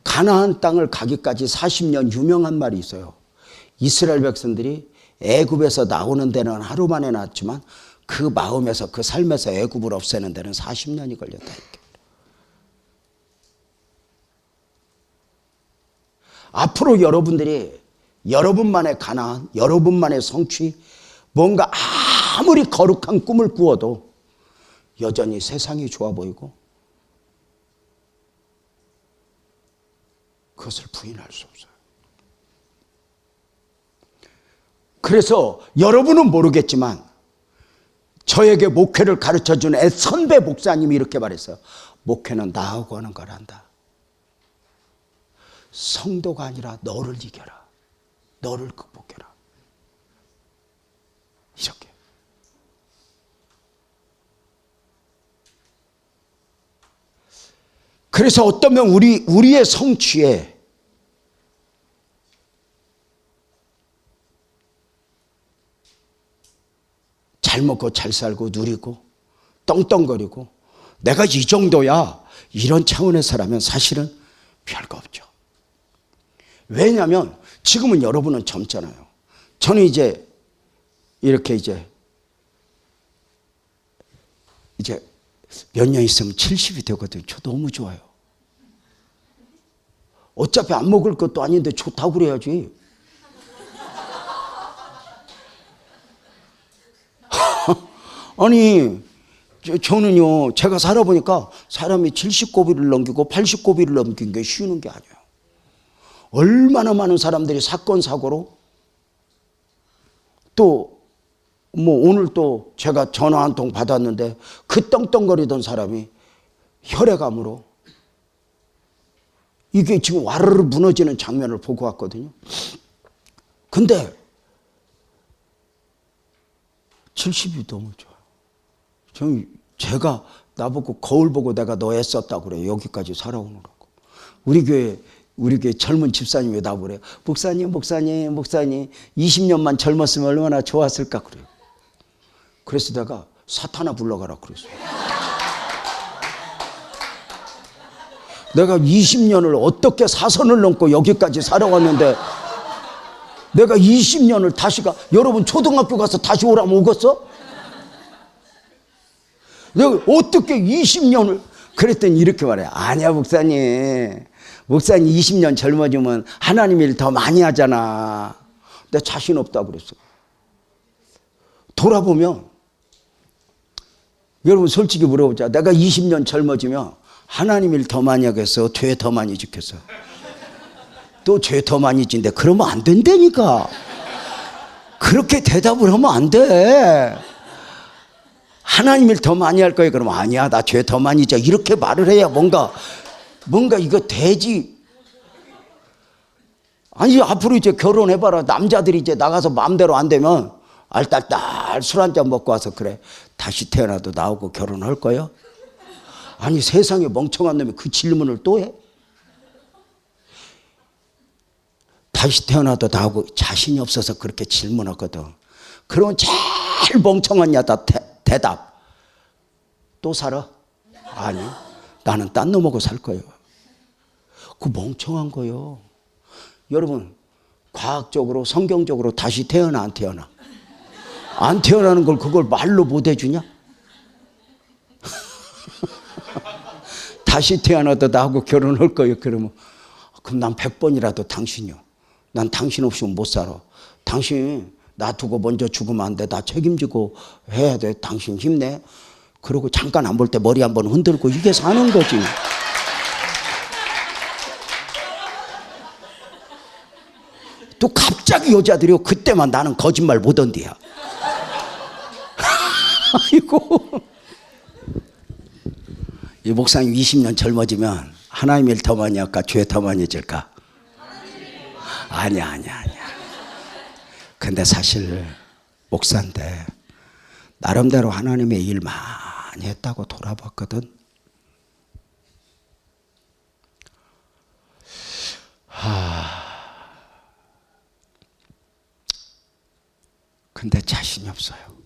가나안 땅을 가기까지 40년 유명한 말이 있어요. 이스라엘 백성들이 애굽에서 나오는 데는 하루 만에 나왔지만 그 마음에서 그 삶에서 애굽을 없애는 데는 40년이 걸렸다. 앞으로 여러분들이 여러분만의 가나안, 여러분만의 성취, 뭔가 아무리 거룩한 꿈을 꾸어도 여전히 세상이 좋아 보이고 그것을 부인할 수 없어요. 그래서 여러분은 모르겠지만 저에게 목회를 가르쳐준 선배 목사님이 이렇게 말했어요. 목회는 나하고 하는 거란다. 성도가 아니라 너를 이겨라. 너를 극복해라. 이렇게. 그래서 어쩌면 우리의 성취에 잘 먹고 잘 살고 누리고 떵떵거리고 내가 이 정도야 이런 차원에서라면 사실은 별거 없죠. 왜냐하면 지금은 여러분은 젊잖아요. 저는 이제 이렇게 이제 몇 년 있으면 70이 되거든요. 저 너무 좋아요. 어차피 안 먹을 것도 아닌데 좋다고 그래야지. 아니 저는요, 제가 살아보니까 사람이 70고비를 넘기고 80고비를 넘긴 게 쉬운 게 아니에요. 얼마나 많은 사람들이 사건, 사고로 또, 오늘 또 제가 전화 한 통 받았는데 그 떵떵거리던 사람이 혈액암으로 이게 지금 와르르 무너지는 장면을 보고 왔거든요. 근데 70이 너무 좋아요. 제가 나보고 거울 보고 내가 너 애썼다고 그래요. 여기까지 살아오느라고. 우리 교회 젊은 집사님이 왜 나보고 그래요. 목사님 20년만 젊었으면 얼마나 좋았을까 그래요. 그래서 내가 사탄아 불러가라 그랬어요. 내가 20년을 어떻게 사선을 넘고 여기까지 살아왔는데 내가 20년을 다시 여러분 초등학교 가서 다시 오라면 오겠어? 내가 어떻게 20년을 그랬더니 이렇게 말해. 아니야 목사님 20년 젊어지면 하나님 일 더 많이 하잖아. 내가 자신 없다고 그랬어. 돌아보면 여러분 솔직히 물어보자. 내가 20년 젊어지면 하나님 일 더 많이 하겠어? 죄 더 많이 짓겠어? 또 죄 더 많이 짓는데 그러면 안 된다니까. 그렇게 대답을 하면 안 돼. 하나님 일 더 많이 할 거예요. 그러면 아니야 나 죄 더 많이 져. 이렇게 말을 해야 뭔가 이거 되지. 아니 앞으로 이제 결혼해봐라. 남자들이 이제 나가서 마음대로 안 되면 알딸딸 술 한잔 먹고 와서 그래 다시 태어나도 나오고 결혼할 거예요? 아니 세상에 멍청한 놈이 그 질문을 또 해? 다시 태어나도 나오고 자신이 없어서 그렇게 질문하거든. 그러면 제일 멍청한 야다 대답. 또 살아? 아니 나는 딴 놈하고 살 거예요. 그 멍청한 거예요. 여러분 과학적으로 성경적으로 다시 태어나 안 태어나? 안 태어나는 걸 그걸 말로 못 해주냐? 다시 태어나도 나하고 결혼할 거예요. 그러면 그럼 난 100번이라도 당신이요. 난 당신 없이는 못 살아. 당신 놔두고 먼저 죽으면 안 돼. 나 책임지고 해야 돼. 당신 힘내. 그러고 잠깐 안 볼 때 머리 한번 흔들고 이게 사는 거지. 또 갑자기 여자들이요. 그때만 나는 거짓말 못 언디야. 아이고. 이 목사님 20년 젊어지면 하나님 일 더 많이 할까? 죄 더 많이 질까? 아니야. 근데 사실 목사인데 나름대로 하나님의 일 많이 했다고 돌아봤거든. 근데 자신이 없어요.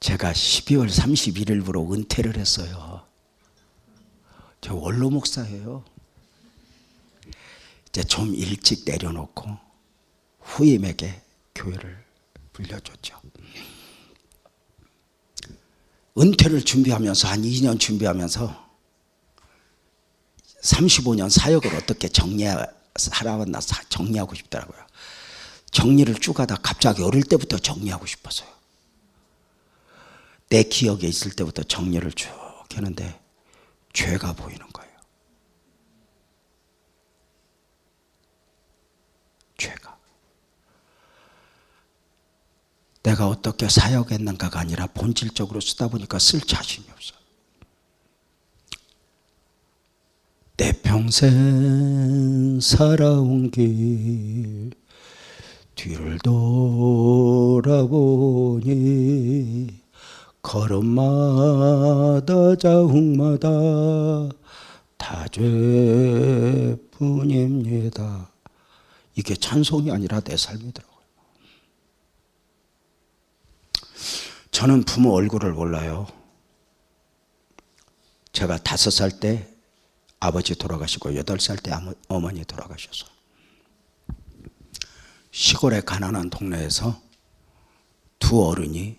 제가 12월 31일부로 은퇴를 했어요. 저 원로 목사예요. 이제 좀 일찍 내려놓고 후임에게 교회를 물려줬죠. 은퇴를 준비하면서 한 2년 준비하면서 35년 사역을 어떻게 살아왔나 정리하고 싶더라고요. 정리를 쭉 하다 갑자기 어릴 때부터 정리하고 싶었어요. 내 기억에 있을 때부터 정리를 쭉 했는데 죄가 보이는 거예요. 죄가. 내가 어떻게 사역했는가가 아니라 본질적으로 쓰다 보니까 쓸 자신이 없어. 내 평생 살아온 길 뒤를 돌아보니 걸음마다 자욱마다 다 죄뿐입니다. 이게 찬송이 아니라 내 삶이더라고요. 저는 부모 얼굴을 몰라요. 제가 5살 때 아버지 돌아가시고 8살 때 어머니 돌아가셔서 시골의 가난한 동네에서 두 어른이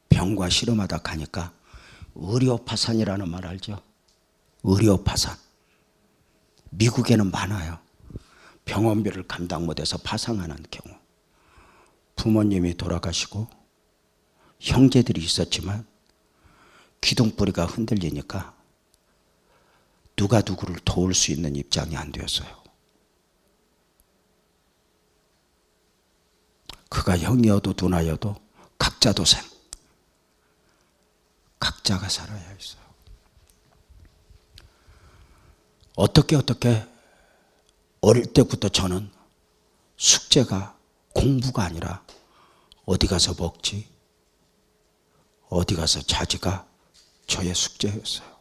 병과 실험하다 가니까 의료파산이라는 말 알죠? 의료파산. 미국에는 많아요. 병원비를 감당 못해서 파산하는 경우. 부모님이 돌아가시고 형제들이 있었지만 기둥뿌리가 흔들리니까 누가 누구를 도울 수 있는 입장이 안 되었어요. 그가 형이어도 누나여도 각자 도생, 각자가 살아야 했어요. 어떻게 어릴 때부터 저는 숙제가 공부가 아니라 어디 가서 먹지, 어디 가서 자지가 저의 숙제였어요.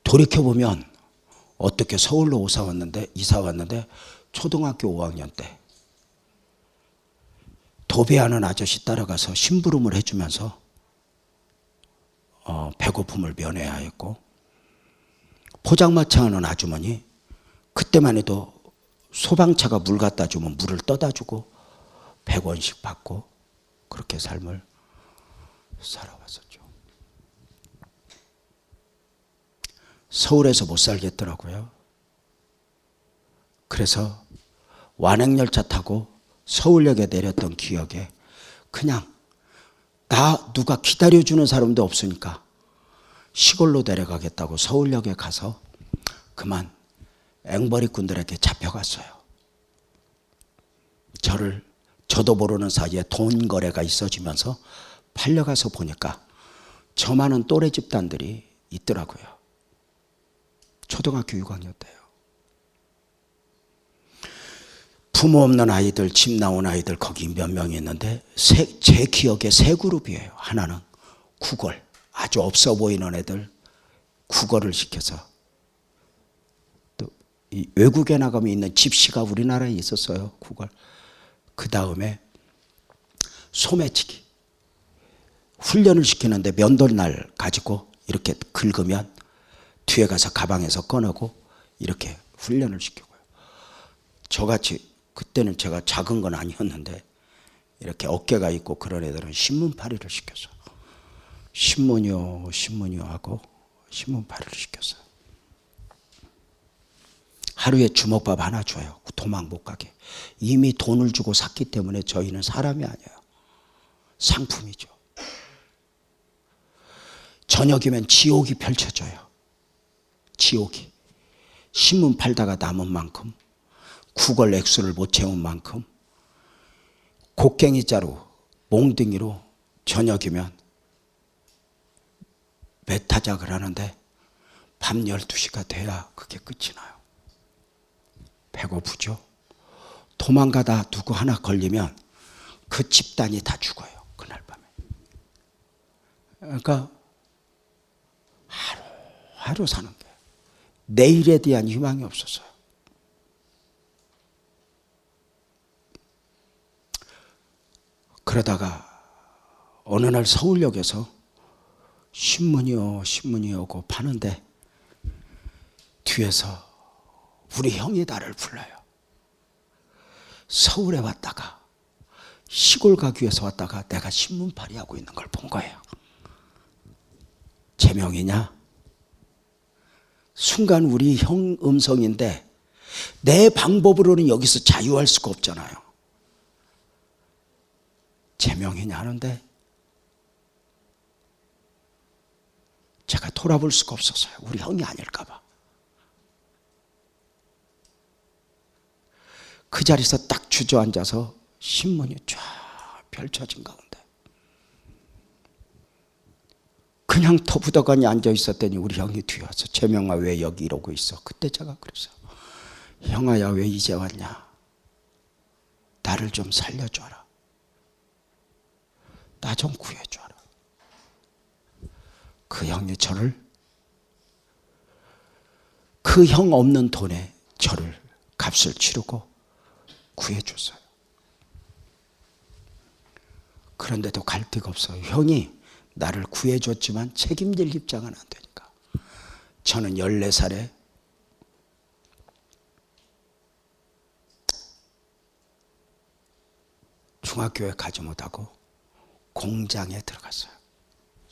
돌이켜보면 어떻게 서울로 이사 왔는데 초등학교 5학년 때 도배하는 아저씨 따라가서 심부름을 해주면서 배고픔을 면해야 했고, 포장마차 하는 아주머니, 그때만 해도 소방차가 물 갖다 주면 물을 떠다 주고 100원씩 받고 그렇게 삶을 살아왔었죠. 서울에서 못 살겠더라고요. 그래서 완행열차 타고 서울역에 내렸던 기억에 그냥 누가 기다려주는 사람도 없으니까 시골로 내려가겠다고 서울역에 가서 그만 앵벌이꾼들에게 잡혀갔어요. 저도 모르는 사이에 돈 거래가 있어지면서 팔려가서 보니까 저만한 또래 집단들이 있더라고요. 초등학교 6학년 때요. 부모 없는 아이들, 집 나온 아이들 거기 몇 명이 있는데 제 기억에 세 그룹이에요. 하나는 국어를, 아주 없어 보이는 애들 국어를 시켜서, 또 이 외국에 나가면 있는 집시가 우리나라에 있었어요. 국어를. 그 다음에 소매치기 훈련을 시키는데 면도날 가지고 이렇게 긁으면 뒤에 가서 가방에서 꺼내고 이렇게 훈련을 시키고요. 저같이 그때는 제가 작은 건 아니었는데 이렇게 어깨가 있고 그런 애들은 신문팔이를 시켰어요. 신문이요 하고 신문팔이를 시켰어요. 하루에 주먹밥 하나 줘요. 도망 못 가게. 이미 돈을 주고 샀기 때문에 저희는 사람이 아니에요. 상품이죠. 저녁이면 지옥이 펼쳐져요. 지옥이. 신문 팔다가 남은 만큼, 국어 액수를 못 채운 만큼 곡괭이 자루, 몽둥이로 저녁이면 메타작을 하는데 밤 12시가 돼야 그게 끝이 나요. 배고프죠. 도망가다 누구 하나 걸리면 그 집단이 다 죽어요. 그날 밤에. 그러니까 하루 사는 거예요. 내일에 대한 희망이 없었어요. 그러다가 어느 날 서울역에서 신문이요 오고 파는데 뒤에서 우리 형이 나를 불러요. 서울에 왔다가 시골 가기 위해서 왔다가 내가 신문팔이 하고 있는 걸 본 거예요. 제명이냐? 순간 우리 형 음성인데 내 방법으로는 여기서 자유할 수가 없잖아요. 제명이냐 하는데 제가 돌아볼 수가 없었어요. 우리 형이 아닐까 봐. 그 자리에서 딱 주저앉아서 신문이 쫙 펼쳐진 가운데 그냥 터부더거니 앉아 있었더니 우리 형이 뒤에 와서 제명아 왜 여기 이러고 있어? 그때 제가 그랬어요. 형아야 왜 이제 왔냐? 나를 좀 살려줘라. 나 좀 구해줘라. 그 형이 저를, 그 형 없는 돈에 저를 값을 치르고 구해줬어요. 그런데도 갈 데가 없어요. 형이 나를 구해줬지만 책임질 입장은 안 되니까. 저는 14살에 중학교에 가지 못하고 공장에 들어갔어요.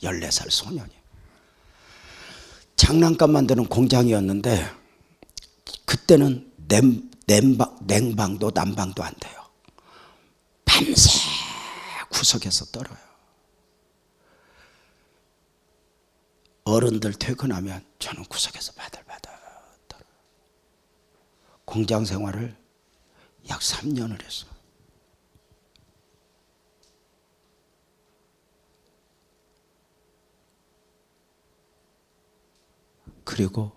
14살 소년이. 장난감 만드는 공장이었는데 그때는 냉방도 난방도 안 돼요. 밤새 구석에서 떨어요. 어른들 퇴근하면 저는 구석에서 바들바들 떨어요. 공장 생활을 약 3년을 했어요. 그리고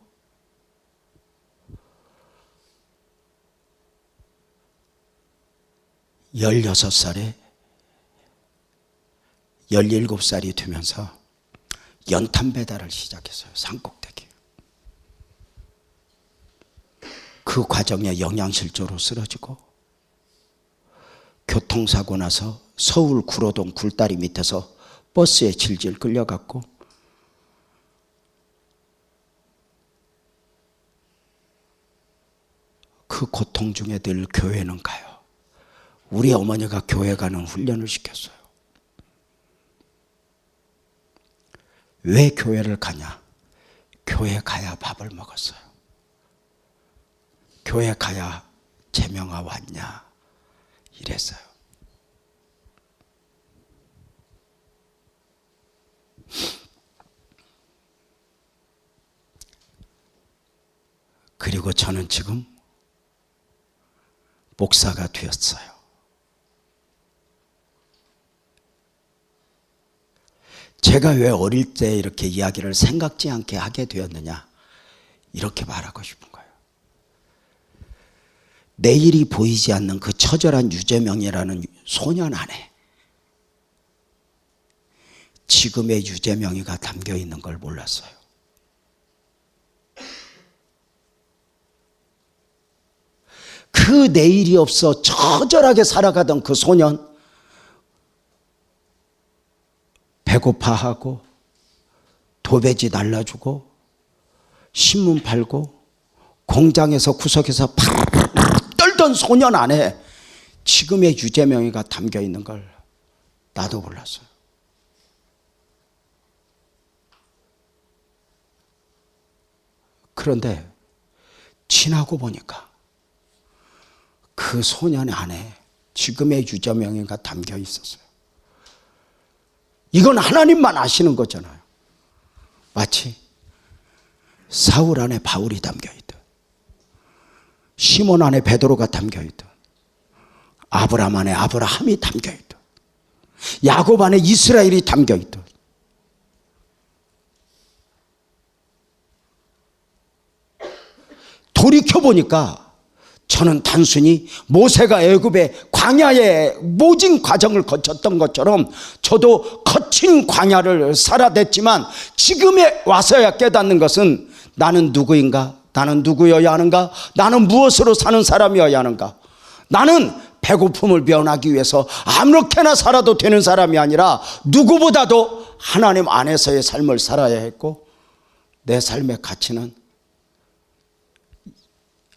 16살에 17살이 되면서 연탄 배달을 시작했어요. 산꼭대기. 그 과정에 영양실조로 쓰러지고 교통사고 나서 서울 구로동 굴다리 밑에서 버스에 질질 끌려갔고 그 고통 중에 늘 교회는 가요. 우리 어머니가 교회 가는 훈련을 시켰어요. 왜 교회를 가냐? 교회 가야 밥을 먹었어요. 교회 가야 재명아 왔냐? 이랬어요. 그리고 저는 지금 목사가 되었어요. 제가 왜 어릴 때 이렇게 이야기를 생각지 않게 하게 되었느냐? 이렇게 말하고 싶은 거예요. 내일이 보이지 않는 그 처절한 유재명이라는 소년 안에 지금의 유재명이가 담겨 있는 걸 몰랐어요. 그 내일이 없어 처절하게 살아가던 그 소년, 배고파하고 도배지 날라주고 신문 팔고 공장에서 구석에서 팍팍 떨던 소년 안에 지금의 유재명이가 담겨 있는 걸 나도 몰랐어요. 그런데 지나고 보니까 그 소년 안에 지금의 유재명이가 담겨 있었어요. 이건 하나님만 아시는 거잖아요. 마치 사울 안에 바울이 담겨있듯, 시몬 안에 베드로가 담겨있듯, 아브라함 안에 아브라함이 담겨있듯, 야곱 안에 이스라엘이 담겨있듯, 돌이켜보니까 저는 단순히 모세가 애굽의 광야의 모진 과정을 거쳤던 것처럼 저도 거친 광야를 살아댔지만 지금에 와서야 깨닫는 것은 나는 누구인가? 나는 누구여야 하는가? 나는 무엇으로 사는 사람이어야 하는가? 나는 배고픔을 면하기 위해서 아무렇게나 살아도 되는 사람이 아니라 누구보다도 하나님 안에서의 삶을 살아야 했고 내 삶의 가치는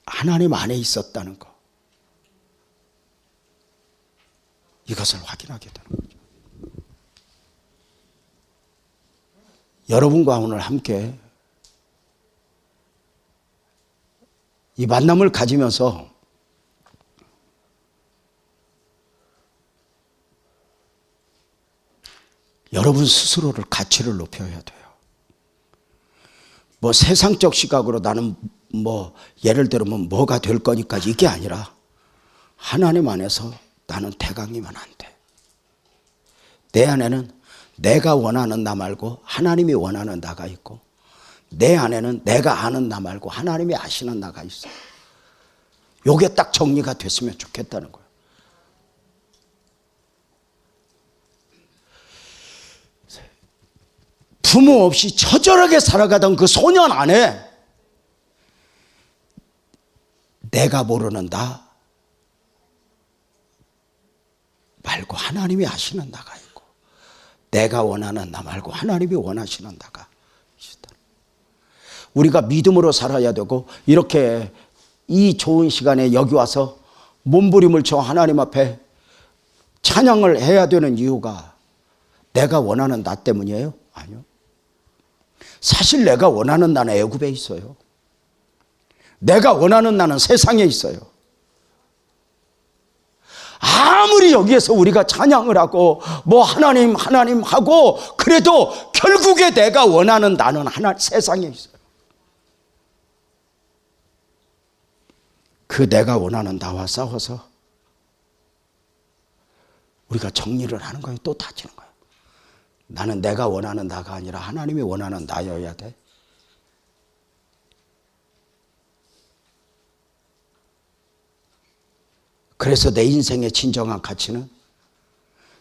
하나님 안에 있었다는 것, 이것을 확인하게 되는 거죠. 여러분과 오늘 함께 이 만남을 가지면서 여러분 스스로를 가치를 높여야 돼요. 뭐 세상적 시각으로 나는 뭐 예를 들면 뭐가 될 거니까 이게 아니라 하나님 안에서 나는 대강이면 안 돼. 내 안에는 내가 원하는 나 말고 하나님이 원하는 나가 있고 내 안에는 내가 아는 나 말고 하나님이 아시는 나가 있어. 요게 딱 정리가 됐으면 좋겠다는 거예요. 부모 없이 처절하게 살아가던 그 소년 안에 내가 모르는 나 말고 하나님이 아시는 나가 있고 내가 원하는 나 말고 하나님이 원하시는 나가 있다. 우리가 믿음으로 살아야 되고 이렇게 이 좋은 시간에 여기 와서 몸부림을 쳐 하나님 앞에 찬양을 해야 되는 이유가 내가 원하는 나 때문이에요? 아니요. 사실 내가 원하는 나는 애굽에 있어요. 내가 원하는 나는 세상에 있어요. 아무리 여기에서 우리가 찬양을 하고 뭐 하나님 하나님 하고 그래도 결국에 내가 원하는 나는 하나 세상에 있어요. 그 내가 원하는 나와 싸워서 우리가 정리를 하는 거예요. 또 다치는 거예요. 나는 내가 원하는 나가 아니라 하나님이 원하는 나여야 돼. 그래서 내 인생의 진정한 가치는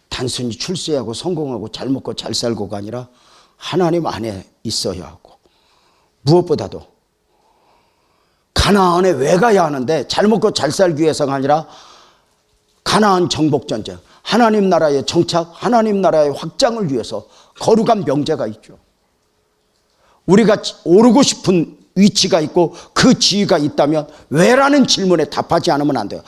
단순히 출세하고 성공하고 잘 먹고 잘 살고가 아니라 하나님 안에 있어야 하고, 무엇보다도 가나안에 왜 가야 하는데 잘 먹고 잘 살기 위해서가 아니라 가나안 정복전쟁, 하나님 나라의 정착, 하나님 나라의 확장을 위해서 거룩한 명제가 있죠. 우리가 오르고 싶은 위치가 있고 그 지위가 있다면 왜라는 질문에 답하지 않으면 안 돼요.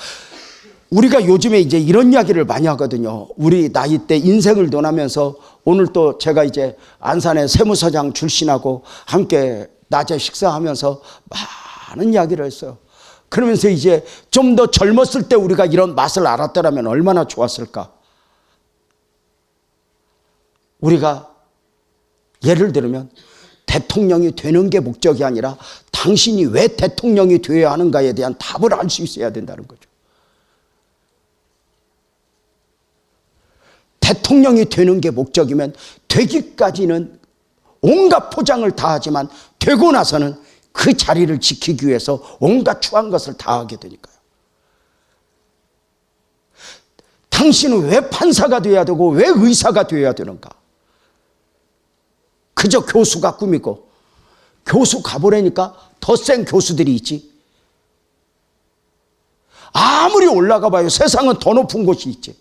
우리가 요즘에 이제 이런 이야기를 많이 하거든요. 우리 나이 때 인생을 논하면서 오늘 또 제가 이제 안산의 세무서장 출신하고 함께 낮에 식사하면서 많은 이야기를 했어요. 그러면서 이제 좀 더 젊었을 때 우리가 이런 맛을 알았더라면 얼마나 좋았을까. 우리가 예를 들면 대통령이 되는 게 목적이 아니라 당신이 왜 대통령이 되어야 하는가에 대한 답을 알 수 있어야 된다는 거죠. 대통령이 되는 게 목적이면 되기까지는 온갖 포장을 다 하지만 되고 나서는 그 자리를 지키기 위해서 온갖 추한 것을 다 하게 되니까요. 당신은 왜 판사가 되어야 되고 왜 의사가 되어야 되는가? 그저 교수가 꿈이고, 교수 가보려니까 더 센 교수들이 있지. 아무리 올라가 봐요. 세상은 더 높은 곳이 있지.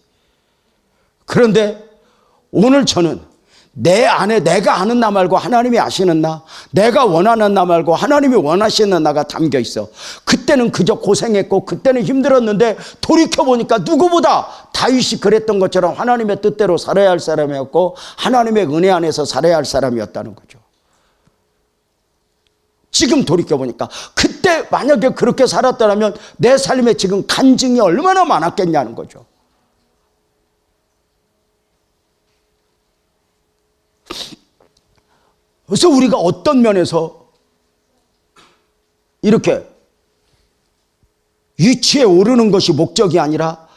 그런데 오늘 저는 내 안에 내가 아는 나 말고 하나님이 아시는 나, 내가 원하는 나 말고 하나님이 원하시는 나가 담겨 있어. 그때는 그저 고생했고 그때는 힘들었는데 돌이켜보니까 누구보다 다윗이 그랬던 것처럼 하나님의 뜻대로 살아야 할 사람이었고 하나님의 은혜 안에서 살아야 할 사람이었다는 거죠. 지금 돌이켜보니까 그때 만약에 그렇게 살았더라면 내 삶에 지금 간증이 얼마나 많았겠냐는 거죠. 그래서 우리가 어떤 면에서 이렇게 위치에 오르는 것이 목적이 아니라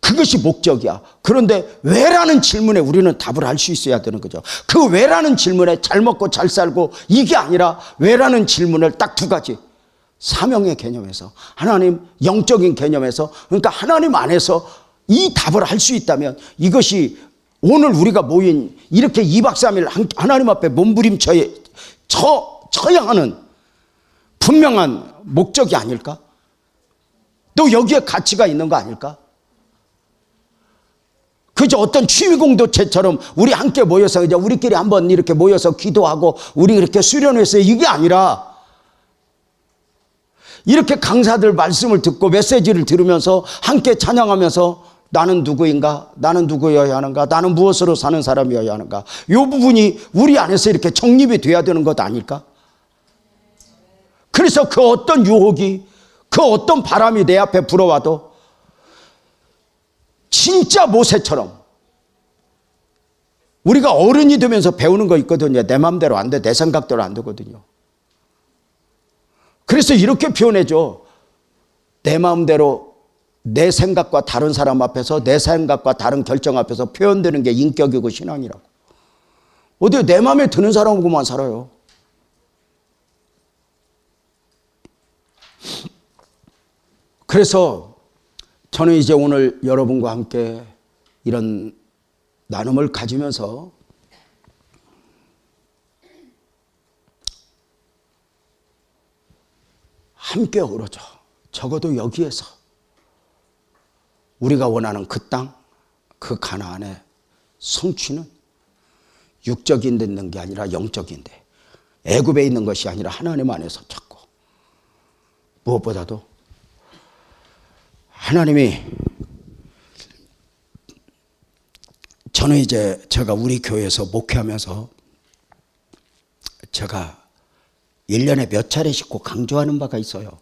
그것이 목적이야. 그런데 왜라는 질문에 우리는 답을 할 수 있어야 되는 거죠. 그 왜라는 질문에 잘 먹고 잘 살고 이게 아니라 왜라는 질문을 딱 두 가지, 사명의 개념에서, 하나님 영적인 개념에서, 그러니까 하나님 안에서 이 답을 할 수 있다면 이것이 오늘 우리가 모인 이렇게 2박 3일 하나님 앞에 몸부림쳐야 하는 분명한 목적이 아닐까? 또 여기에 가치가 있는 거 아닐까? 그저 어떤 취미 공동체처럼 우리 함께 모여서 이제 우리끼리 한번 이렇게 모여서 기도하고 우리 이렇게 수련회에서 이게 아니라 이렇게 강사들 말씀을 듣고 메시지를 들으면서 함께 찬양하면서 나는 누구인가? 나는 누구여야 하는가? 나는 무엇으로 사는 사람이어야 하는가? 이 부분이 우리 안에서 이렇게 정립이 돼야 되는 것 아닐까? 그래서 그 어떤 유혹이, 그 어떤 바람이 내 앞에 불어와도 진짜 모세처럼 우리가 어른이 되면서 배우는 거 있거든요. 내 마음대로 안 돼. 내 생각대로 안 되거든요. 그래서 이렇게 표현해줘. 내 마음대로 내 생각과 다른 사람 앞에서 내 생각과 다른 결정 앞에서 표현되는 게 인격이고 신앙이라고. 어디 내 마음에 드는 사람하고만 살아요. 그래서 저는 이제 오늘 여러분과 함께 이런 나눔을 가지면서 함께 어우러져 적어도 여기에서 우리가 원하는 그 땅, 그 가나안의 성취는 육적인 데 있는 게 아니라 영적인데, 애굽에 있는 것이 아니라 하나님 안에서 찾고, 무엇보다도 하나님이, 저는 이제 제가 우리 교회에서 목회하면서 제가 1년에 몇 차례씩 꼭 강조하는 바가 있어요.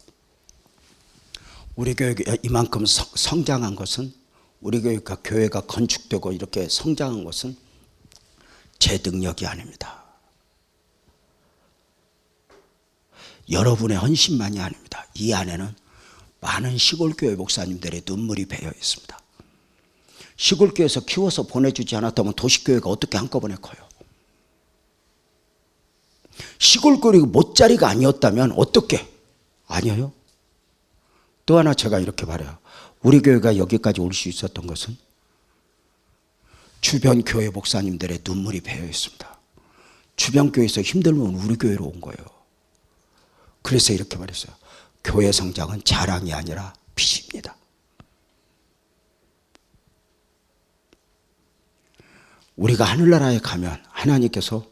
우리 교회가 이만큼 성장한 것은 우리 교회가 건축되고 이렇게 성장한 것은 제 능력이 아닙니다. 여러분의 헌신만이 아닙니다. 이 안에는 많은 시골교회 목사님들의 눈물이 배어 있습니다. 시골교회에서 키워서 보내주지 않았다면 도시교회가 어떻게 한꺼번에 커요? 시골교회 못자리가 아니었다면 어떻게? 아니에요. 또 하나 제가 이렇게 말해요. 우리 교회가 여기까지 올 수 있었던 것은 주변 교회 목사님들의 눈물이 배어 있습니다. 주변 교회에서 힘들면 우리 교회로 온 거예요. 그래서 이렇게 말했어요. 교회 성장은 자랑이 아니라 빚입니다. 우리가 하늘나라에 가면 하나님께서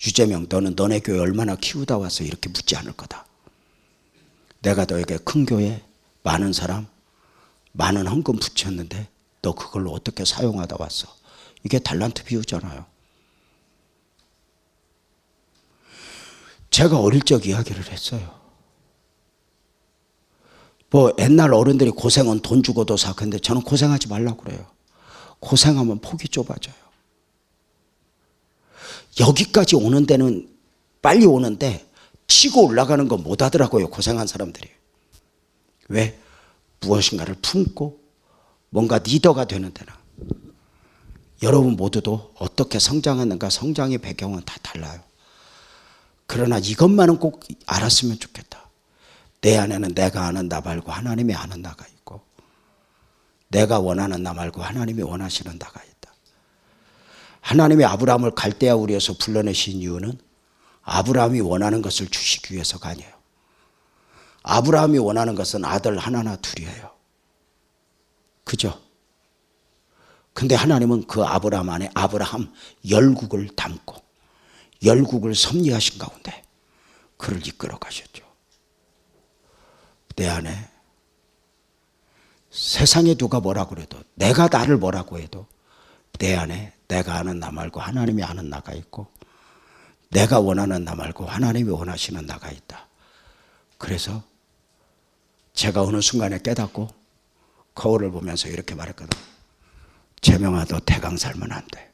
유재명 너는 너네 교회 얼마나 키우다 와서 이렇게 묻지 않을 거다. 내가 너에게 큰 교회 많은 사람 많은 헌금 붙였는데 너 그걸로 어떻게 사용하다 왔어. 이게 달란트 비유잖아요. 제가 어릴 적 이야기를 했어요. 뭐 옛날 어른들이 고생은 돈 주고도 사. 근데 저는 고생하지 말라고 그래요. 고생하면 폭이 좁아져요. 여기까지 오는 데는 빨리 오는데 치고 올라가는 건 못 하더라고요. 고생한 사람들이. 왜? 무엇인가를 품고 뭔가 리더가 되는 데는. 여러분 모두도 어떻게 성장하는가 성장의 배경은 다 달라요. 그러나 이것만은 꼭 알았으면 좋겠다. 내 안에는 내가 아는 나 말고 하나님이 아는 나가 있고 내가 원하는 나 말고 하나님이 원하시는 나가 있다. 하나님이 아브라함을 갈대아 우리에서 불러내신 이유는 아브라함이 원하는 것을 주시기 위해서가 아니에요. 아브라함이 원하는 것은 아들 하나나 둘이에요. 그죠? 근데 하나님은 그 아브라함 안에 아브라함 열국을 담고 열국을 섭리하신 가운데 그를 이끌어 가셨죠. 내 안에 세상에 누가 뭐라고 그래도 내가 나를 뭐라고 해도 내 안에 내가 아는 나 말고 하나님이 아는 나가 있고 내가 원하는 나 말고 하나님이 원하시는 나가 있다. 그래서 제가 어느 순간에 깨닫고 거울을 보면서 이렇게 말했거든. 재명아 너 대강 살면 안 돼.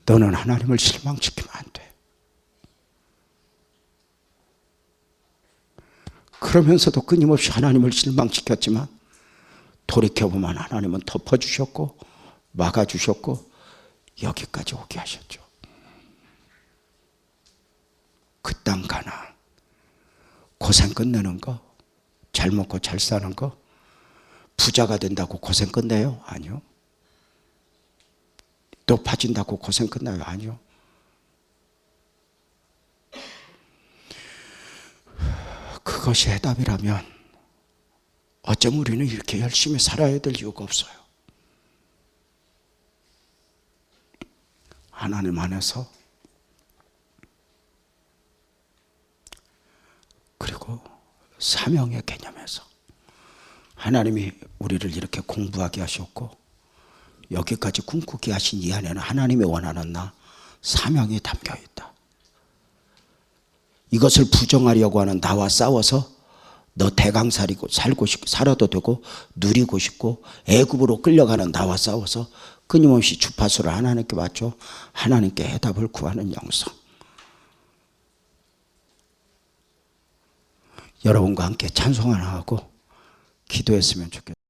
너는 하나님을 실망시키면 안 돼. 그러면서도 끊임없이 하나님을 실망시켰지만 돌이켜보면 하나님은 덮어주셨고 막아주셨고 여기까지 오게 하셨죠. 그 땅 가나안 고생 끝내는 거, 잘 먹고 잘 사는 거, 부자가 된다고 고생 끝내요? 아니요. 높아진다고 고생 끝나요? 아니요. 그것이 해답이라면 어쩜 우리는 이렇게 열심히 살아야 될 이유가 없어요. 하나님 안에서 그리고 사명의 개념에서 하나님이 우리를 이렇게 공부하게 하셨고 여기까지 꿈꾸게 하신 이 안에는 하나님이 원하는 나 사명이 담겨 있다. 이것을 부정하려고 하는 나와 싸워서 너 대강 살고 싶고 살아도 되고 누리고 싶고 애굽으로 끌려가는 나와 싸워서 끊임없이 주파수를 하나님께 맞춰 하나님께 해답을 구하는 영성. 여러분과 함께 찬송 하나 하고 기도했으면 좋겠습니다.